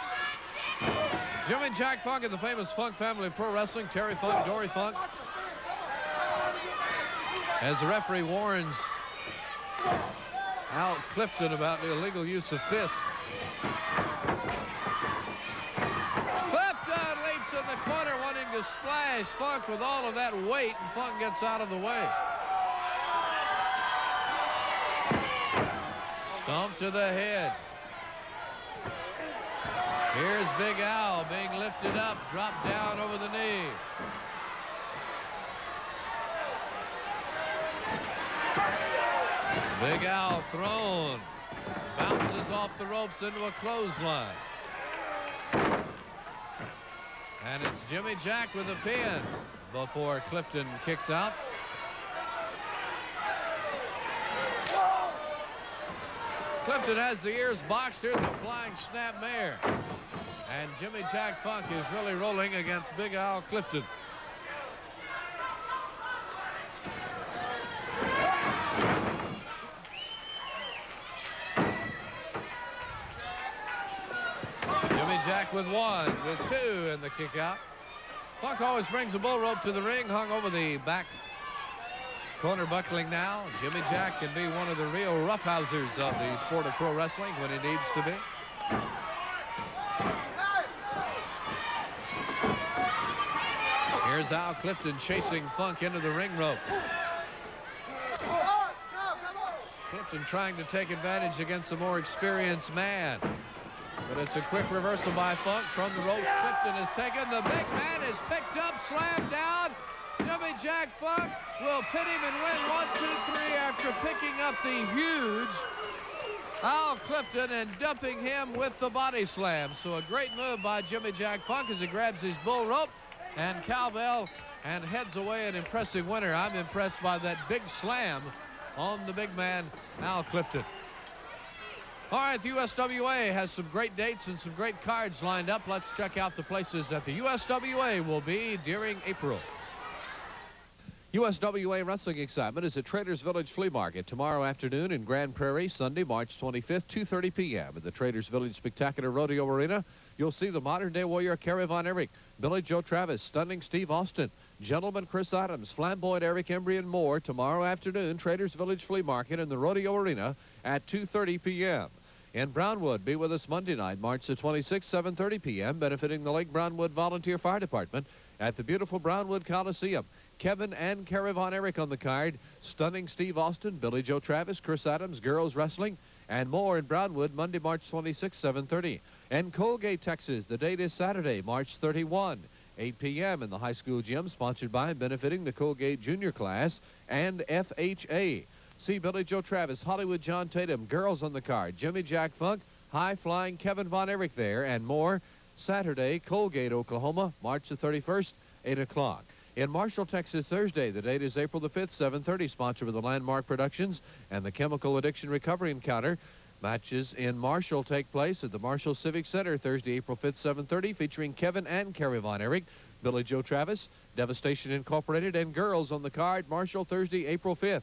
Jimmy Jack Funk and the famous Funk family of pro wrestling, Terry Funk, Dory Funk. As the referee warns Al Clifton about the illegal use of fists. Clifton leaps in the corner wanting to splash Funk with all of that weight, and Funk gets out of the way. Stomp to the head. Here's Big Al being lifted up, dropped down over the knee. Big Al thrown. Bounces off the ropes into a clothesline. And it's Jimmy Jack with a pin before Clifton kicks out. Clifton has the ears boxed. Here's a flying snap mare. And Jimmy Jack Funk is really rolling against Big Al Clifton. Jimmy Jack with one, with two in the kick out. Funk always brings a bull rope to the ring, hung over the back corner buckling now. Jimmy Jack can be one of the real roughhousers of the sport of pro wrestling when he needs to be. Here's Al Clifton chasing Funk into the ring rope. Clifton trying to take advantage against a more experienced man. But it's a quick reversal by Funk from the rope. Clifton is taken. The big man is picked up, slammed down. Jimmy Jack Funk will pin him and win 1, 2, 3 after picking up the huge Al Clifton and dumping him with the body slam. So a great move by Jimmy Jack Funk as he grabs his bull rope and cowbell and heads away, an impressive winner. I'm impressed by that big slam on the big man, Al Clifton. All right, the USWA has some great dates and some great cards lined up. Let's check out the places that the USWA will be during April. USWA wrestling excitement is at Traders Village Flea Market tomorrow afternoon in Grand Prairie, Sunday, March 25th, 2:30 p.m. At the Traders Village Spectacular Rodeo Arena, you'll see the modern-day warrior Kerry Von Erich, Billy Joe Travis, Stunning Steve Austin, Gentleman Chris Adams, Flamboyant Eric Embry, and more tomorrow afternoon, Traders Village Flea Market in the Rodeo Arena at 2:30 p.m. In Brownwood, be with us Monday night, March the 26th, 7:30 p.m., benefiting the Lake Brownwood Volunteer Fire Department at the beautiful Brownwood Coliseum. Kevin and Kerry Von Erich on the card, Stunning Steve Austin, Billy Joe Travis, Chris Adams, girls wrestling, and more in Brownwood, Monday, March 26, 7:30. In Colgate, Texas, the date is Saturday, March 31, 8 p.m. in the high school gym, sponsored by and benefiting the Colgate Junior Class and FHA. See Billy Joe Travis, Hollywood John Tatum, girls on the card, Jimmy Jack Funk, high-flying Kevin Von Erich there, and more. Saturday, Colgate, Oklahoma, March the 31st, 8 o'clock. In Marshall, Texas, Thursday, the date is April the 5th, 7:30, sponsored by the Landmark Productions and the Chemical Addiction Recovery Encounter. Matches in Marshall take place at the Marshall Civic Center Thursday, April 5th, 7:30, featuring Kevin and Kerry Von Erich, Billy Joe Travis, Devastation Incorporated, and girls on the card. Marshall, Thursday, April 5th.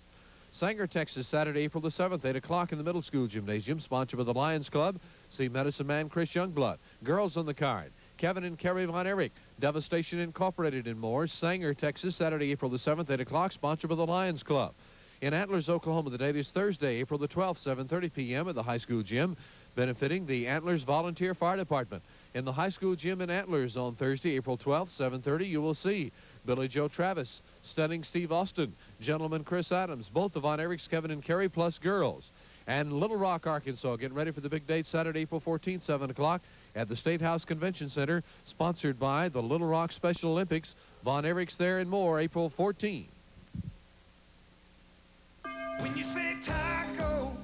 Sanger, Texas, Saturday, April the 7th, 8 o'clock in the middle school gymnasium, sponsored by the Lions Club. See Medicine Man Chris Youngblood. Girls on the card, Kevin and Kerry Von Erich, Devastation Incorporated, and more. Sanger, Texas, Saturday, April the 7th, 8 o'clock, sponsored by the Lions Club. In Antlers, Oklahoma, the date is Thursday, April the 12th, 7:30 p.m. at the high school gym, benefiting the Antlers Volunteer Fire Department. In the high school gym in Antlers on Thursday, April 12th, 7:30, you will see Billy Joe Travis, Stunning Steve Austin, Gentleman Chris Adams, both the Von Erichs, Kevin and Kerry, plus girls. And Little Rock, Arkansas, getting ready for the big date Saturday, April 14th, 7 o'clock at the State House Convention Center, sponsored by the Little Rock Special Olympics. Von Erichs there and more, April 14th. When you say taco,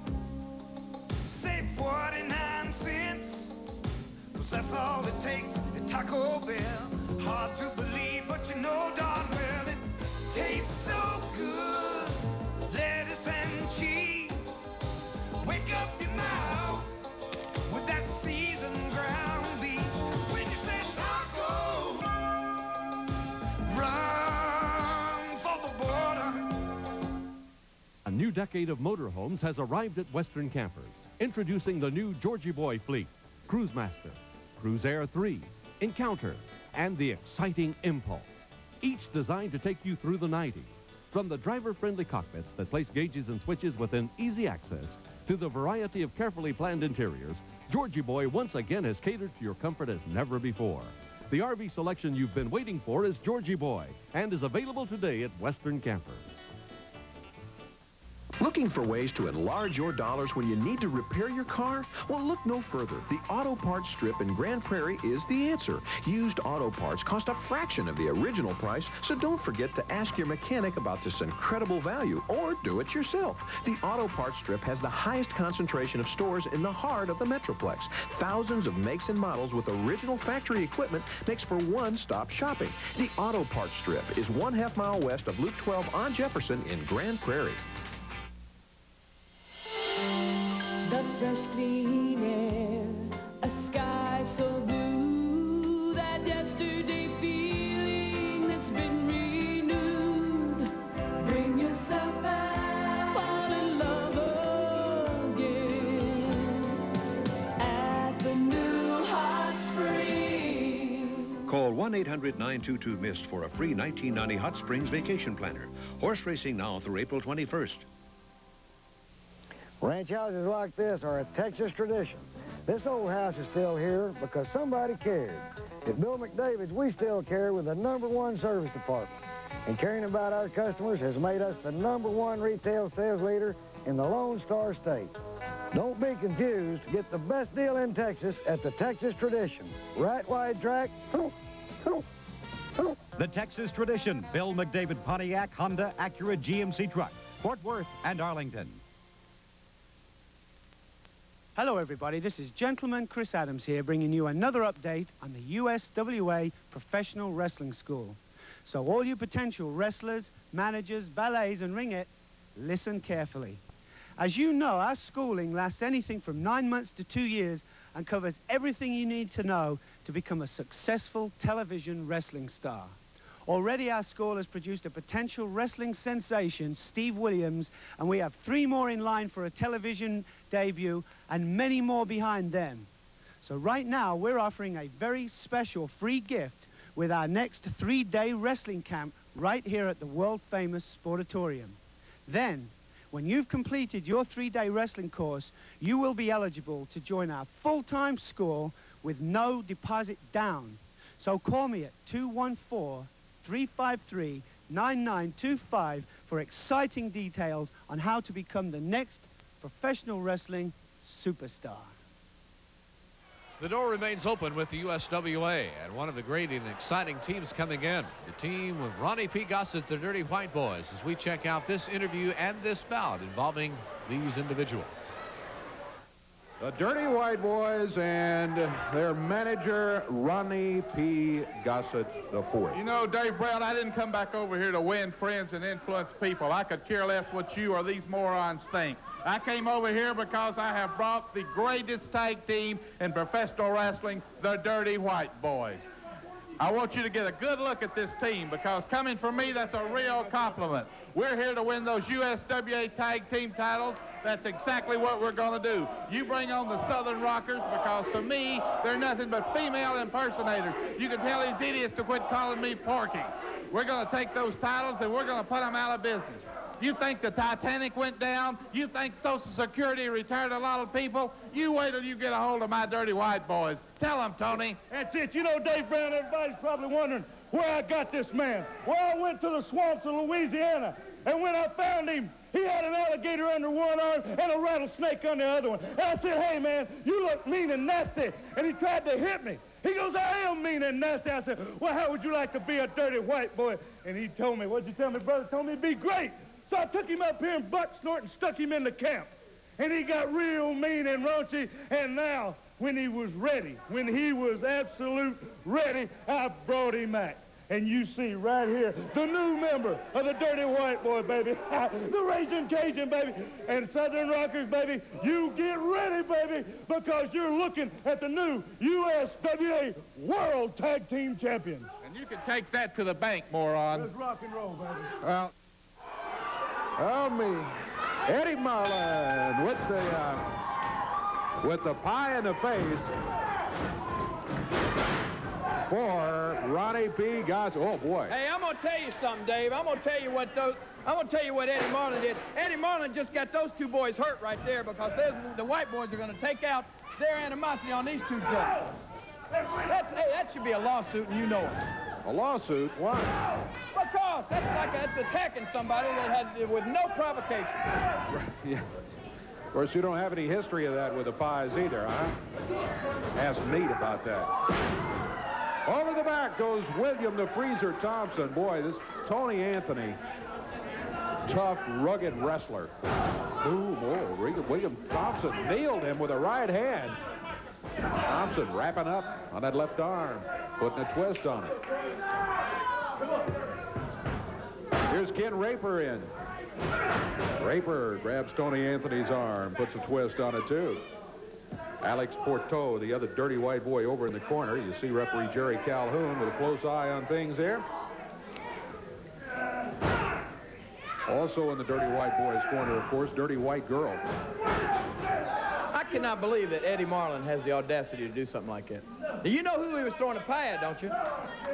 say 49 cents, 'cause that's all it takes at Taco Bell. Hard to believe, but you know darn well it tastes so good. Lettuce and cheese, wake up your mouth with that seasoned ground beef. When you say taco, run for the border. A new decade of motorhomes has arrived at Western Campers. Introducing the new Georgie Boy fleet, Cruise Master, Cruise Air 3, Encounter, and the exciting Impulse. Each designed to take you through the 90s. From the driver-friendly cockpits that place gauges and switches within easy access to the variety of carefully planned interiors, Georgie Boy once again has catered to your comfort as never before. The RV selection you've been waiting for is Georgie Boy and is available today at Western Campers. Looking for ways to enlarge your dollars when you need to repair your car? Well, look no further. The Auto Parts Strip in Grand Prairie is the answer. Used auto parts cost a fraction of the original price, so don't forget to ask your mechanic about this incredible value, or do it yourself. The Auto Parts Strip has the highest concentration of stores in the heart of the Metroplex. Thousands of makes and models with original factory equipment makes for one-stop shopping. The Auto Parts Strip is 1/2 mile west of Loop 12 on Jefferson in Grand Prairie. The fresh clean air, a sky so blue, that yesterday feeling that's been renewed. Bring yourself back, fall in love again at the new hot spring. Call 1-800-922-MIST for a free 1990 Hot Springs vacation planner. Horse racing now through April 21st. Ranch houses like this are a Texas tradition. This old house is still here because somebody cared. At Bill McDavid's, we still care with the #1 service department. And caring about our customers has made us the #1 retail sales leader in the Lone Star State. Don't be confused. Get the best deal in Texas at the Texas Tradition. Right wide track. The Texas Tradition. Bill McDavid Pontiac, Honda, Acura, GMC truck. Fort Worth and Arlington. Hello everybody, this is Gentleman Chris Adams here, bringing you another update on the USWA Professional Wrestling School. So all you potential wrestlers, managers, valets and ringettes, listen carefully. As you know, our schooling lasts anything from 9 months to 2 years and covers everything you need to know to become a successful television wrestling star. Already our school has produced a potential wrestling sensation, Steve Williams, and we have 3 more in line for a television debut and many more behind them. So right now we're offering a very special free gift with our next 3-day wrestling camp right here at the world-famous Sportatorium. Then, when you've completed your 3-day wrestling course, you will be eligible to join our full-time school with no deposit down. So call me at 214-353-9925 for exciting details on how to become the next professional wrestling superstar. The door remains open with the USWA, and one of the great and exciting teams coming in. The team with Ronnie P. Gossett, the Dirty White Boys, as we check out this interview and this bout involving these individuals. The Dirty White Boys and their manager, Ronnie P. Gossett IV. You know, Dave Brown, I didn't come back over here to win friends and influence people. I could care less what you or these morons think. I came over here because I have brought the greatest tag team in professional wrestling, the Dirty White Boys. I want you to get a good look at this team because coming from me, that's a real compliment. We're here to win those USWA tag team titles. That's exactly what we're going to do. You bring on the Southern Rockers because to me, they're nothing but female impersonators. You can tell these idiots to quit calling me Porky. We're going to take those titles and we're going to put them out of business. You think the Titanic went down? You think Social Security retired a lot of people? You wait till you get a hold of my Dirty White Boys. Tell them, Tony. That's it. You know, Dave Brown, everybody's probably wondering where I got this man. Well, I went to the swamps of Louisiana, and when I found him, he had an alligator under one arm and a rattlesnake on the other one. And I said, hey, man, you look mean and nasty. And he tried to hit me. He goes, I am mean and nasty. I said, well, how would you like to be a dirty white boy? And he told me, what'd you tell me, brother? He told me it'd be great. So I took him up here and butt snort and stuck him in the camp. And he got real mean and raunchy. And now, when he was ready, when he was absolute ready, I brought him back. And you see right here, the new member of the Dirty White Boy, baby. The Raging Cajun, baby. And Southern Rockers, baby, you get ready, baby, because you're looking at the new USWA World Tag Team Champions. And you can take that to the bank, moron. Let's rock and roll, baby. Well, oh, me. Eddie Marlin with the pie in the face for Ronnie P. Gossett. Oh, boy. Hey, I'm going to tell you something, Dave. I'm going to tell you what Eddie Marlin did. Eddie Marlin just got those 2 boys hurt right there because the White Boys are going to take out their animosity on these 2 judges. Hey, that should be a lawsuit, and you know it. A lawsuit? Why? Because that's attacking somebody with no provocation. Yeah. Of course, you don't have any history of that with the pies either, huh? Ask Nate about that. Over the back goes William the Freezer Thompson. Boy, this Tony Anthony, tough, rugged wrestler. Boom, oh, William Thompson nailed him with a right hand. Thompson wrapping up on that left arm, putting a twist on it. Here's Ken Raper in. Raper grabs Tony Anthony's arm, puts a twist on it too. Alex Porto, the other Dirty White Boy, over in the corner. You see referee Jerry Calhoun with a close eye on things there. Also in the Dirty White Boys corner, of course, Dirty White Girl. I cannot believe that Eddie Marlin has the audacity to do something like that. Do you know who he was throwing a pie at, don't you?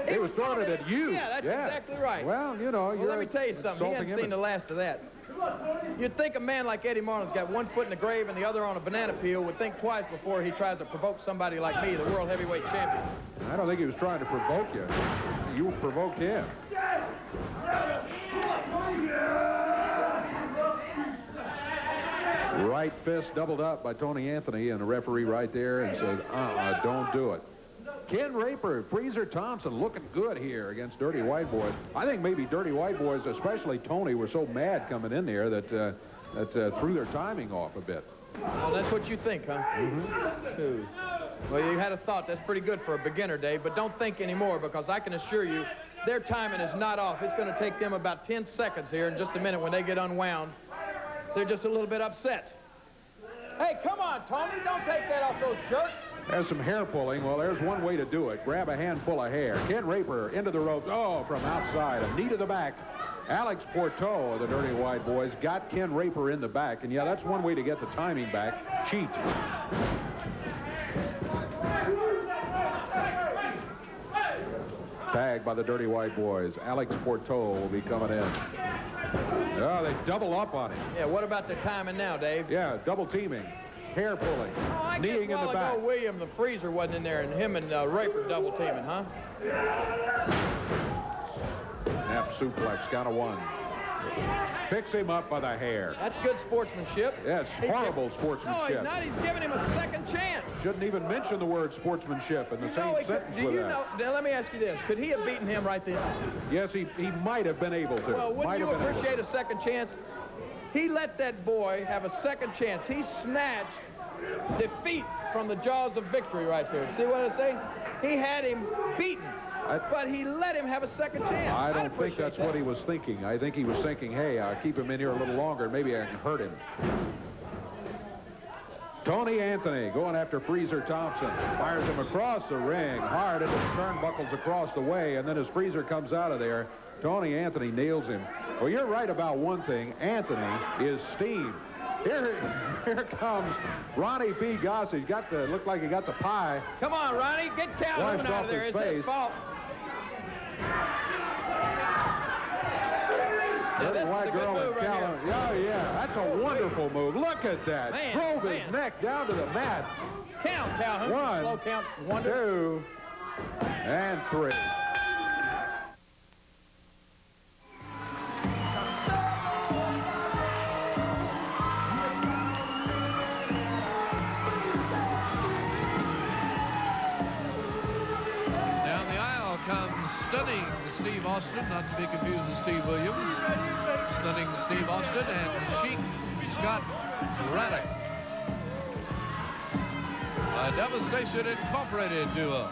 He was throwing it at you. Yeah, that's exactly right. Well, you know, let me tell you something. He hasn't seen the last of that. You'd think a man like Eddie Marlin's got one foot in the grave and the other on a banana peel would think twice before he tries to provoke somebody like me, the world heavyweight champion. I don't think he was trying to provoke you. You provoked him. Right fist doubled up by Tony Anthony, and the referee right there and said, don't do it. Ken Raper, Freezer Thompson looking good here against Dirty White Boys. I think maybe Dirty White Boys, especially Tony, were so mad coming in there that threw their timing off a bit. Well, that's what you think, huh? Mm-hmm. Well, you had a thought. That's pretty good for a beginner, Dave, but don't think anymore because I can assure you their timing is not off. It's going to take them about 10 seconds here in just a minute when they get unwound. They're just a little bit upset. Hey, come on, Tony. Don't take that off those jerks. There's some hair pulling. Well, there's one way to do it. Grab a handful of hair. Ken Raper into the ropes. Oh, from outside. A knee to the back. Alex Porteau of the Dirty White Boys got Ken Raper in the back. And, yeah, that's one way to get the timing back. Cheat. Tag by the Dirty White Boys. Alex Porteau will be coming in. Oh, they double up on him. Yeah, what about the timing now, Dave? Yeah, double teaming. Hair pulling. Oh, I guess kneeing in the back. William, the freezer, wasn't in there, and him and Raper double teaming, huh? Snap suplex, count of one. Picks him up by the hair. That's good sportsmanship. Yes, horrible sportsmanship. No, he's not. He's giving him a second chance. Shouldn't even mention the word sportsmanship in the same sentence do with you that. know? Now, let me ask you this. Could he have beaten him right then? Yes, he might have been able to. Well, wouldn't you appreciate a second chance? He let that boy have a second chance. He snatched defeat from the jaws of victory right there. See what I say? He had him beaten, but he let him have a second chance. I don't think that's what he was thinking. I think he was thinking, hey, I'll keep him in here a little longer, and maybe I can hurt him. Tony Anthony going after Freezer Thompson. Fires him across the ring, hard into the turnbuckles across the way, and then as Freezer comes out of there, Tony Anthony nails him. Well, you're right about one thing. Anthony is steamed. Here comes Ronnie P. Gossage. Looked like he got the pie. Come on, Ronnie, get Calhoun out of there. It's his fault. Dirty White Girl and Calhoun. Oh, yeah, that's a wonderful move. Look at that. Drove his neck down to the mat. Count, Calhoun. One, slow count. 1, 2, and 3. Stunning Steve Austin, not to be confused with Steve Williams. Stunning Steve Austin and Sheik Scott Braddock. A Devastation Incorporated duo.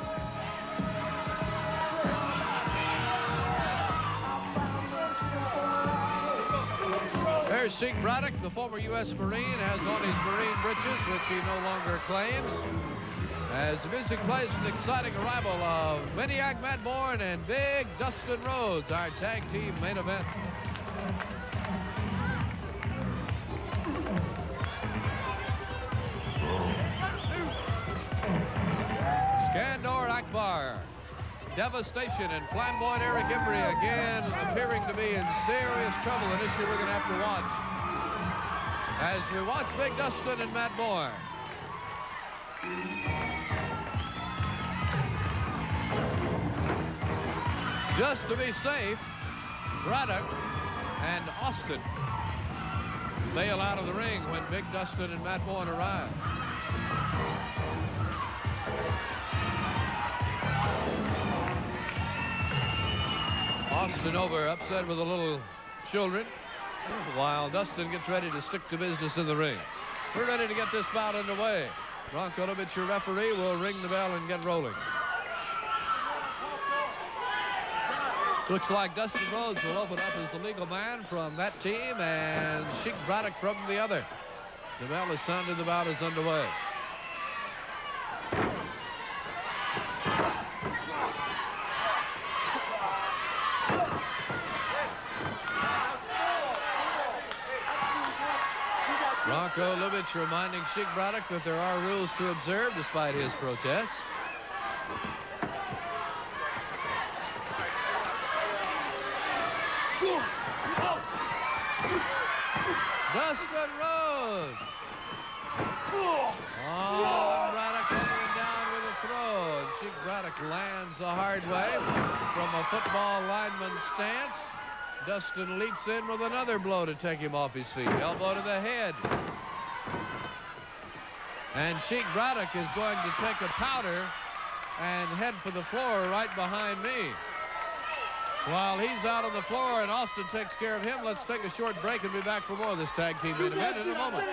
There's Sheik Braddock, the former U.S. Marine, has on his Marine breeches, which he no longer claims. As the music plays, an exciting arrival of Maniac Matt Bourne and Big Dustin Rhodes, our tag team main event. Skandor Akbar, Devastation, and flamboyant Eric Embry again appearing to be in serious trouble, an issue we're going to have to watch as we watch Big Dustin and Matt Bourne. Just to be safe, Braddock and Austin bail out of the ring when Big Dustin and Matt Bourne arrive. Austin over, upset with the little children, while Dustin gets ready to stick to business in the ring. We're ready to get this bout underway. Ron Kolovich, your referee, will ring the bell and get rolling. Looks like Dustin Rhodes will open up as the legal man from that team and Sheik Braddock from the other. The bell is sounded, the bout is underway. Ron Kolovich reminding Sheik Braddock that there are rules to observe despite his protests. Dustin Rhodes. Oh, Braddock coming down with a throw. And Sheik Braddock lands the hard way from a football lineman stance. Dustin leaps in with another blow to take him off his feet. Elbow to the head. And Sheik Braddock is going to take a powder and head for the floor right behind me. While he's out on the floor and Austin takes care of him, let's take a short break and be back for more of this tag team main event in a moment.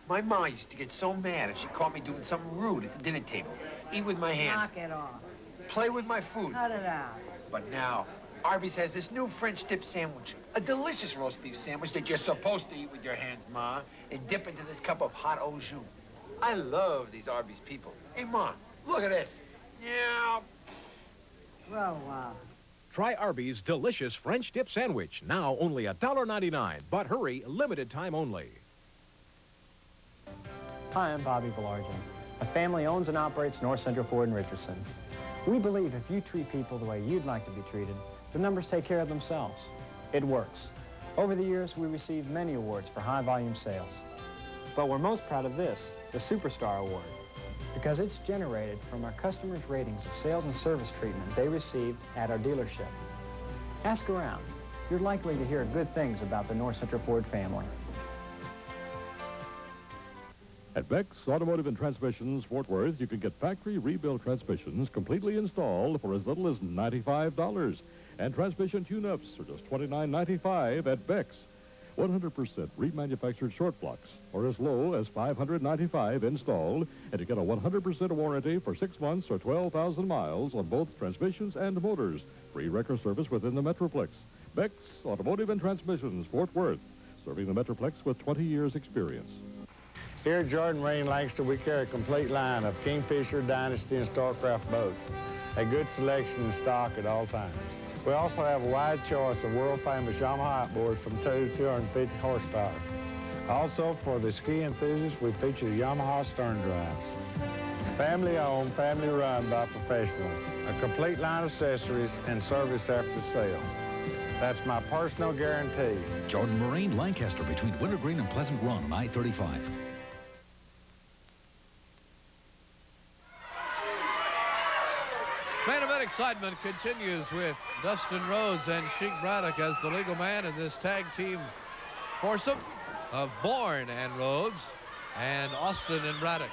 My ma used to get so mad if she caught me doing something rude at the dinner table. Eat with my hands. Knock it off. Play with my food. Cut it out. But now, Arby's has this new French dip sandwich. A delicious roast beef sandwich that you're supposed to eat with your hands, Ma, and dip into this cup of hot au jus. I love these Arby's people. Hey, Mom, look at this. Yeah. Well, wow. Try Arby's delicious French dip sandwich, now only $1.99. But hurry, limited time only. Hi, I'm Bobby Belargin. My family owns and operates North Central Ford in Richardson. We believe if you treat people the way you'd like to be treated, the numbers take care of themselves. It works. Over the years, we received many awards for high-volume sales. But we're most proud of this, the Superstar Award, because it's generated from our customers' ratings of sales and service treatment they received at our dealership. Ask around. You're likely to hear good things about the North Central Ford family. At Beck's Automotive and Transmissions, Fort Worth, you can get factory rebuilt transmissions completely installed for as little as $95. And transmission tune-ups are just $29.95 at Beck's. 100% remanufactured short blocks, or as low as $595 installed, and you get a 100% warranty for 6 months or 12,000 miles on both transmissions and motors. Free wrecker service within the Metroplex. Beck's Automotive and Transmissions, Fort Worth, serving the Metroplex with 20 years experience. Here at Jordan Marine Lancaster, we carry a complete line of Kingfisher, Dynasty, and Starcraft boats. A good selection in stock at all times. We also have a wide choice of world-famous Yamaha outboards from 2 to 250 horsepower. Also, for the ski enthusiasts, we feature the Yamaha stern drives. Family-owned, family-run by professionals. A complete line of accessories and service after sale. That's my personal guarantee. Jordan Marine, Lancaster, between Wintergreen and Pleasant Run on I-35. Main event excitement continues with Dustin Rhodes and Sheik Braddock as the legal man in this tag team foursome of Bourne and Rhodes and Austin and Braddock.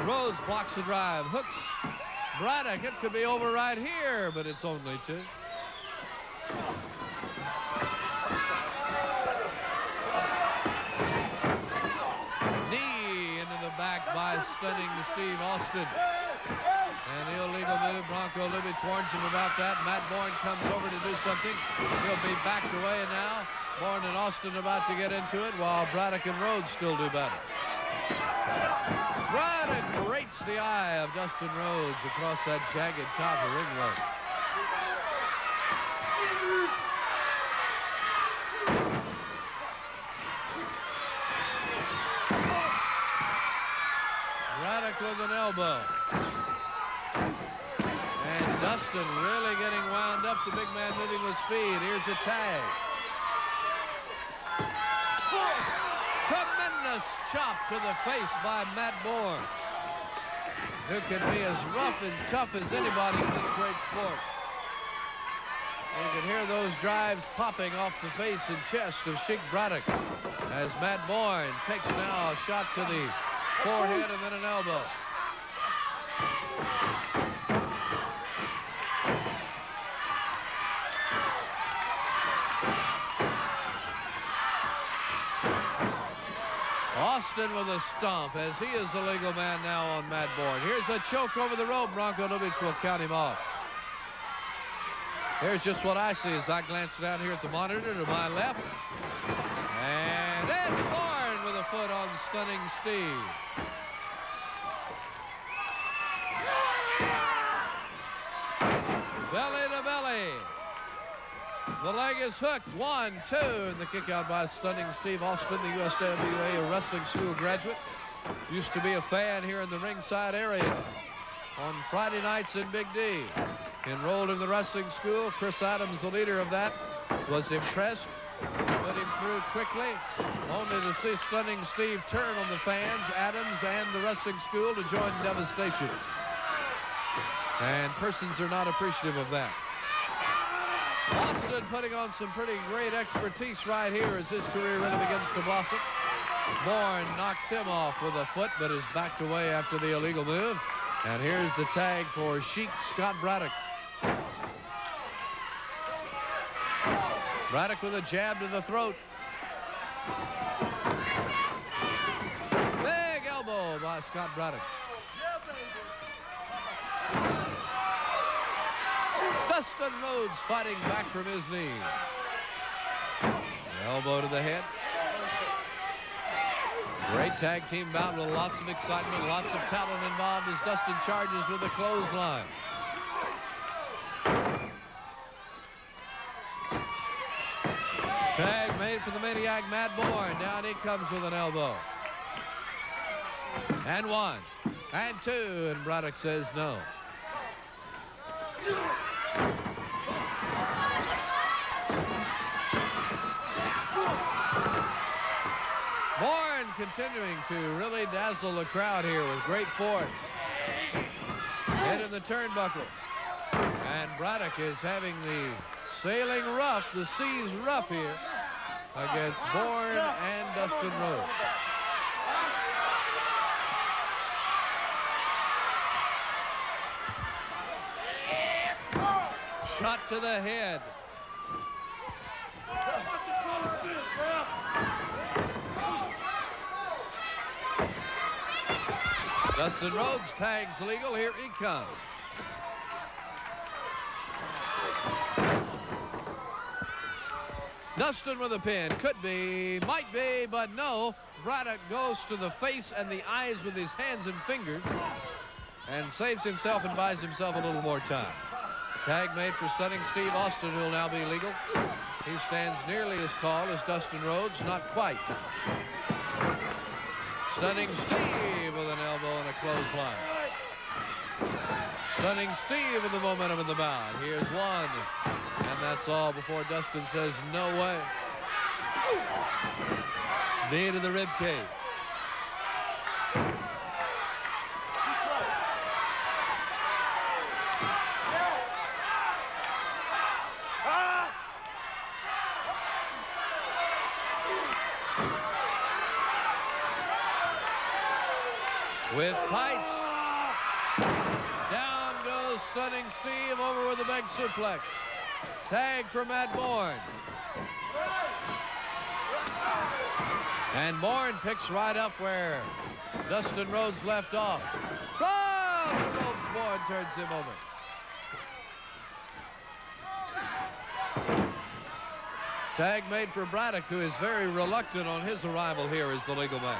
Rhodes blocks the drive, hooks Braddock. It could be over right here, but it's only 2. Back by stunning Steve Austin. An illegal move. Bronco Lubitsch warns him about that. Matt Bourne comes over to do something. He'll be backed away now. Bourne and Austin about to get into it while Braddock and Rhodes still do battle. Braddock rates the eye of Dustin Rhodes across that jagged top of ring road. With an elbow. And Dustin really getting wound up. The big man moving with speed. Here's a tag. Tremendous chop to the face by Matt Bourne, who can be as rough and tough as anybody in this great sport. You can hear those drives popping off the face and chest of Sheik Braddock as Matt Bourne takes now a shot to the forehead and then an elbow. Austin with a stomp as he is the legal man now on Matt Bourne. Here's a choke over the rope. Bronco Lubitsch will count him off. Here's just what I see as I glance down here at the monitor to my left. And then Bourne with a foot on stunning Steve. Belly to belly. The leg is hooked. 1, 2. And the kick out by stunning Steve Austin, the USWA wrestling school graduate. Used to be a fan here in the ringside area on Friday nights in Big D. Enrolled in the wrestling school. Chris Adams, the leader of that, was impressed. Put him through quickly, only to see stunning Steve turn on the fans, Adams, and the wrestling school to join devastation. And persons are not appreciative of that. Austin putting on some pretty great expertise right here as his career really begins to blossom. Bourne knocks him off with a foot, but is backed away after the illegal move. And here's the tag for Sheik Scott Braddock. Braddock with a jab to the throat. Big elbow by Scott Braddock. Dustin Rhodes fighting back from his knee. The elbow to the head. Great tag team bout with lots of excitement, lots of talent involved as Dustin charges with a clothesline. Tag made for the maniac Matt Bourne. Down he comes with an elbow. And 1, and 2, and Braddock says no. Bourne continuing to really dazzle the crowd here with great force. Hit in the turnbuckle. And Braddock is having the sailing rough, the seas rough here against Bourne and Dustin Rhodes. Shot to the head. Dustin Rhodes tags legal. Here he comes. Dustin with a pin. Could be, might be, but no. Braddock goes to the face and the eyes with his hands and fingers and saves himself and buys himself a little more time. Tag made for Stunning Steve Austin, who will now be legal. He stands nearly as tall as Dustin Rhodes, not quite. Stunning Steve with an elbow and a clothesline. Stunning Steve with the momentum in the bout. Here's 1, and that's all before Dustin says no way. Knee to the rib cage. With tights. Down goes Stunning Steve, over with a big suplex. Tag for Matt Bourne. And Bourne picks right up where Dustin Rhodes left off. Oh, the ropes. Bourne turns him over. Tag made for Braddock, who is very reluctant on his arrival here as the legal man.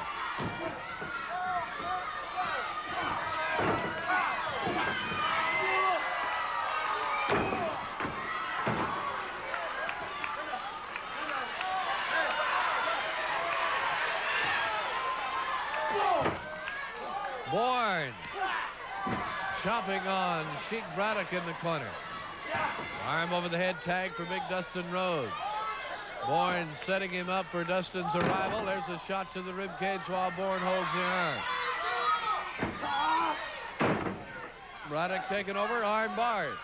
Bourne chopping on Sheik Braddock in the corner. Arm over the head tag for big Dustin Rhodes. Bourne setting him up for Dustin's arrival. There's a shot to the rib cage while Bourne holds the arm. Braddock taking over, arm bars.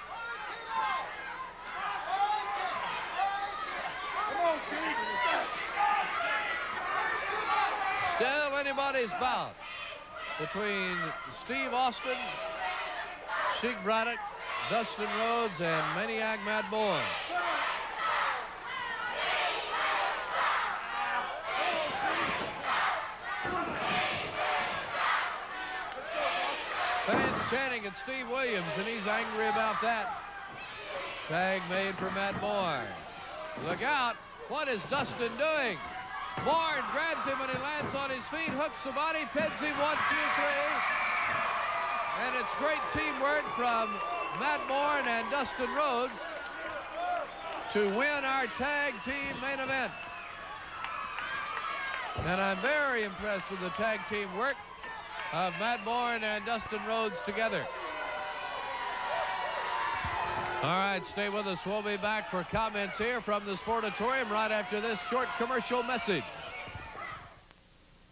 Still anybody's bout between Steve Austin, Sheik Braddock, Dustin Rhodes, and maniac Matt Bourne. Fans chanting at Steve Williams, and he's angry about that. Tag made for Matt Bourne. Look out. What is Dustin doing? Bourne grabs him when he lands on his feet, hooks the body, pins him 1, 2, 3. And it's great teamwork from Matt Bourne and Dustin Rhodes to win our tag team main event. And I'm very impressed with the tag team work of Matt Bourne and Dustin Rhodes together. All right, stay with us. We'll be back for comments here from the Sportatorium right after this short commercial message.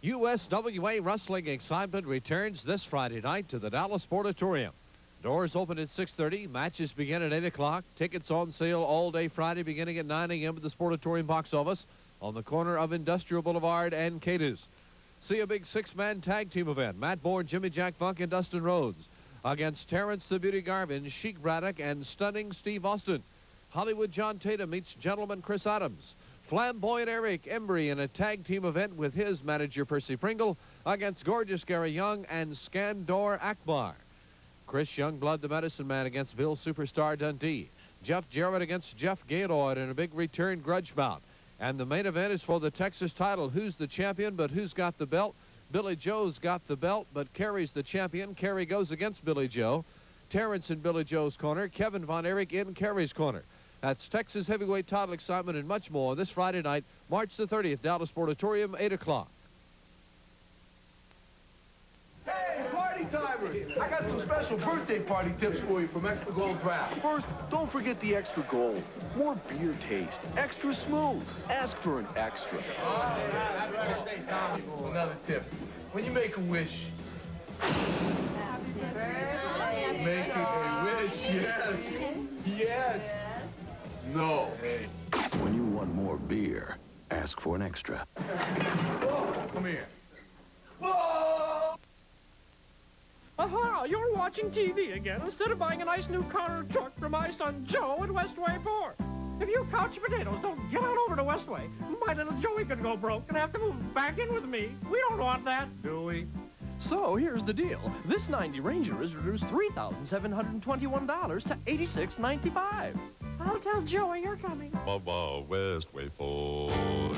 USWA Wrestling excitement returns this Friday night to the Dallas Sportatorium. Doors open at 6:30. Matches begin at 8 o'clock. Tickets on sale all day Friday beginning at 9 a.m. at the Sportatorium box office on the corner of Industrial Boulevard and Cadiz. See a big 6-man tag team event. Matt Bourne, Jimmy Jack Funk, and Dustin Rhodes against Terrence the Beauty Garvin, Sheik Braddock, and Stunning Steve Austin. Hollywood John Tatum meets Gentleman Chris Adams. Flamboyant Eric Embry in a tag team event with his manager Percy Pringle against Gorgeous Gary Young and Skandor Akbar. Chris Youngblood, the Medicine Man, against Bill Superstar Dundee. Jeff Jarrett against Jeff Gaylord in a big return grudge bout. And the main event is for the Texas title. Who's the champion, but who's got the belt? Billy Joe's got the belt, but Kerry's the champion. Kerry goes against Billy Joe. Terrence in Billy Joe's corner. Kevin Von Erich in Kerry's corner. That's Texas heavyweight title excitement and much more this Friday night, March the 30th, Dallas Sportatorium, 8 o'clock. Hey, party timers! I got some special birthday party tips for you from Extra Gold Draft. First, don't forget the Extra Gold. More beer taste. Extra smooth. Ask for an extra. Another tip. When you make a wish, make it a wish. Yes. Yes. No. When you want more beer, ask for an extra. Whoa, come here. Aha, you're watching TV again instead of buying a nice new car or truck for my son Joe at Westway Ford. If you couch potatoes don't get on over to Westway, my little Joey could go broke and have to move back in with me. We don't want that, do we? So here's the deal. This 90 Ranger is reduced $3,721 to $86.95. I'll tell Joey you're coming. Baba Westway Ford.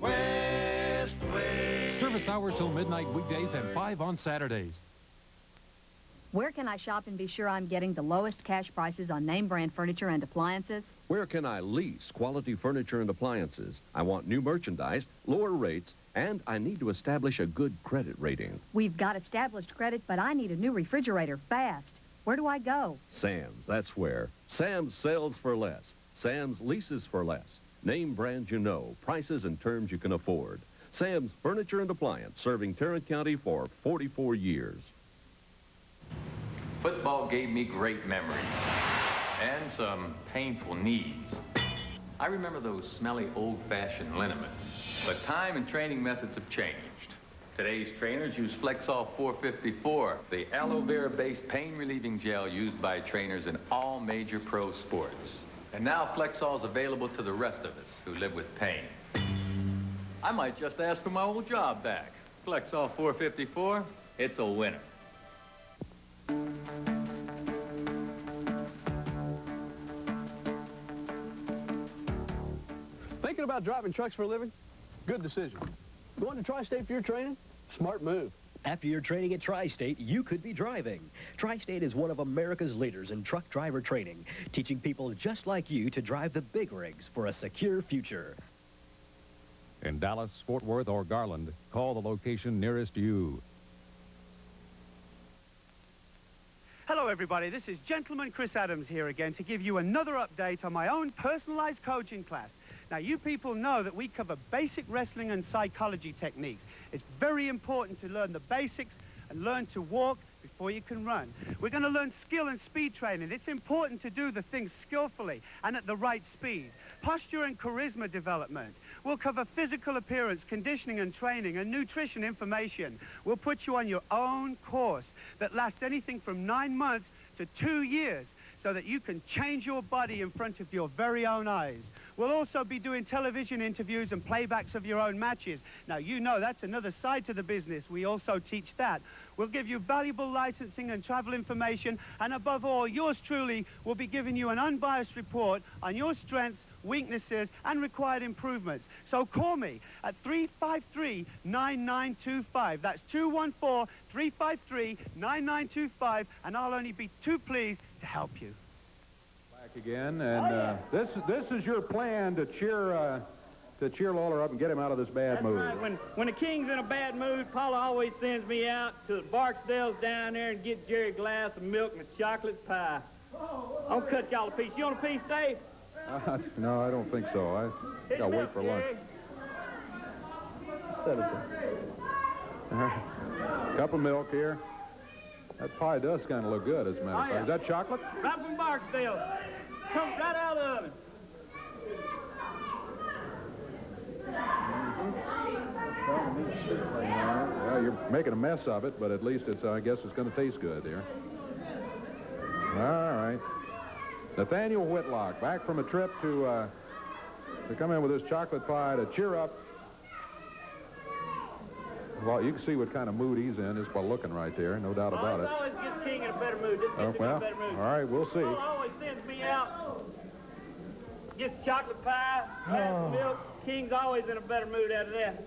Westway. Service hours till midnight weekdays and 5 on Saturdays. Where can I shop and be sure I'm getting the lowest cash prices on name brand furniture and appliances? Where can I lease quality furniture and appliances? I want new merchandise, lower rates, and I need to establish a good credit rating. We've got established credit, but I need a new refrigerator fast. Where do I go? Sam's, that's where. Sam's sells for less. Sam's leases for less. Name brands you know, prices and terms you can afford. Sam's Furniture and Appliance, serving Tarrant County for 44 years. Football gave me great memories and some painful needs. I remember those smelly old-fashioned liniments, but time and training methods have changed. Today's trainers use Flexol 454, the aloe vera-based pain-relieving gel used by trainers in all major pro sports. And now Flexol is available to the rest of us who live with pain. I might just ask for my old job back. Flexol 454, it's a winner. Thinking about driving trucks for a living? Good decision. Going to Tri-State for your training? Smart move. After your training at Tri-State, you could be driving. Tri-State is one of America's leaders in truck driver training, teaching people just like you to drive the big rigs for a secure future. In Dallas, Fort Worth, or Garland, call the location nearest you. Hello, everybody. This is Gentleman Chris Adams here again to give you another update on my own personalized coaching class. Now, you people know that we cover basic wrestling and psychology techniques. It's very important to learn the basics and learn to walk before you can run. We're going to learn skill and speed training. It's important to do the things skillfully and at the right speed. Posture and charisma development. We'll cover physical appearance, conditioning and training, and nutrition information. We'll put you on your own course that lasts anything from 9 months to 2 years so that you can change your body in front of your very own eyes. We'll also be doing television interviews and playbacks of your own matches. Now, you know that's another side to the business. We also teach that. We'll give you valuable licensing and travel information, and above all, yours truly will be giving you an unbiased report on your strengths, weaknesses, and required improvements. So call me at 353-9925. That's 214-353-9925, and I'll only be too pleased to help you. Back again, and this is your plan to cheer Lawler up and get him out of this bad mood. Right. When the King's in a bad mood, Paula always sends me out to Barksdale's down there and get Jerry a glass of milk and a chocolate pie. I'll cut y'all a piece. You want a piece, Dave? No, I don't think so. I gotta wait for lunch. Set it there. Cup of milk here. That pie does kind of look good, as a matter of fact. Is that chocolate? Right from Barksdale. Comes right out of the oven. Well, you're making a mess of it, but at least it's, I guess it's going to taste good here. All right. Nathaniel Whitlock, back from a trip to come in with this chocolate pie to cheer up. Well, you can see what kind of mood he's in just by looking right there, no doubt about it. Always gets King in a better mood. This gets Well, in a better mood. all right, we'll see. Paula always sends me out, gets chocolate pie, glass of milk, King's always in a better mood out of that.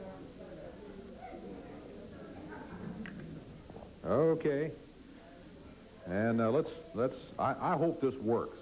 Okay. And I hope this works.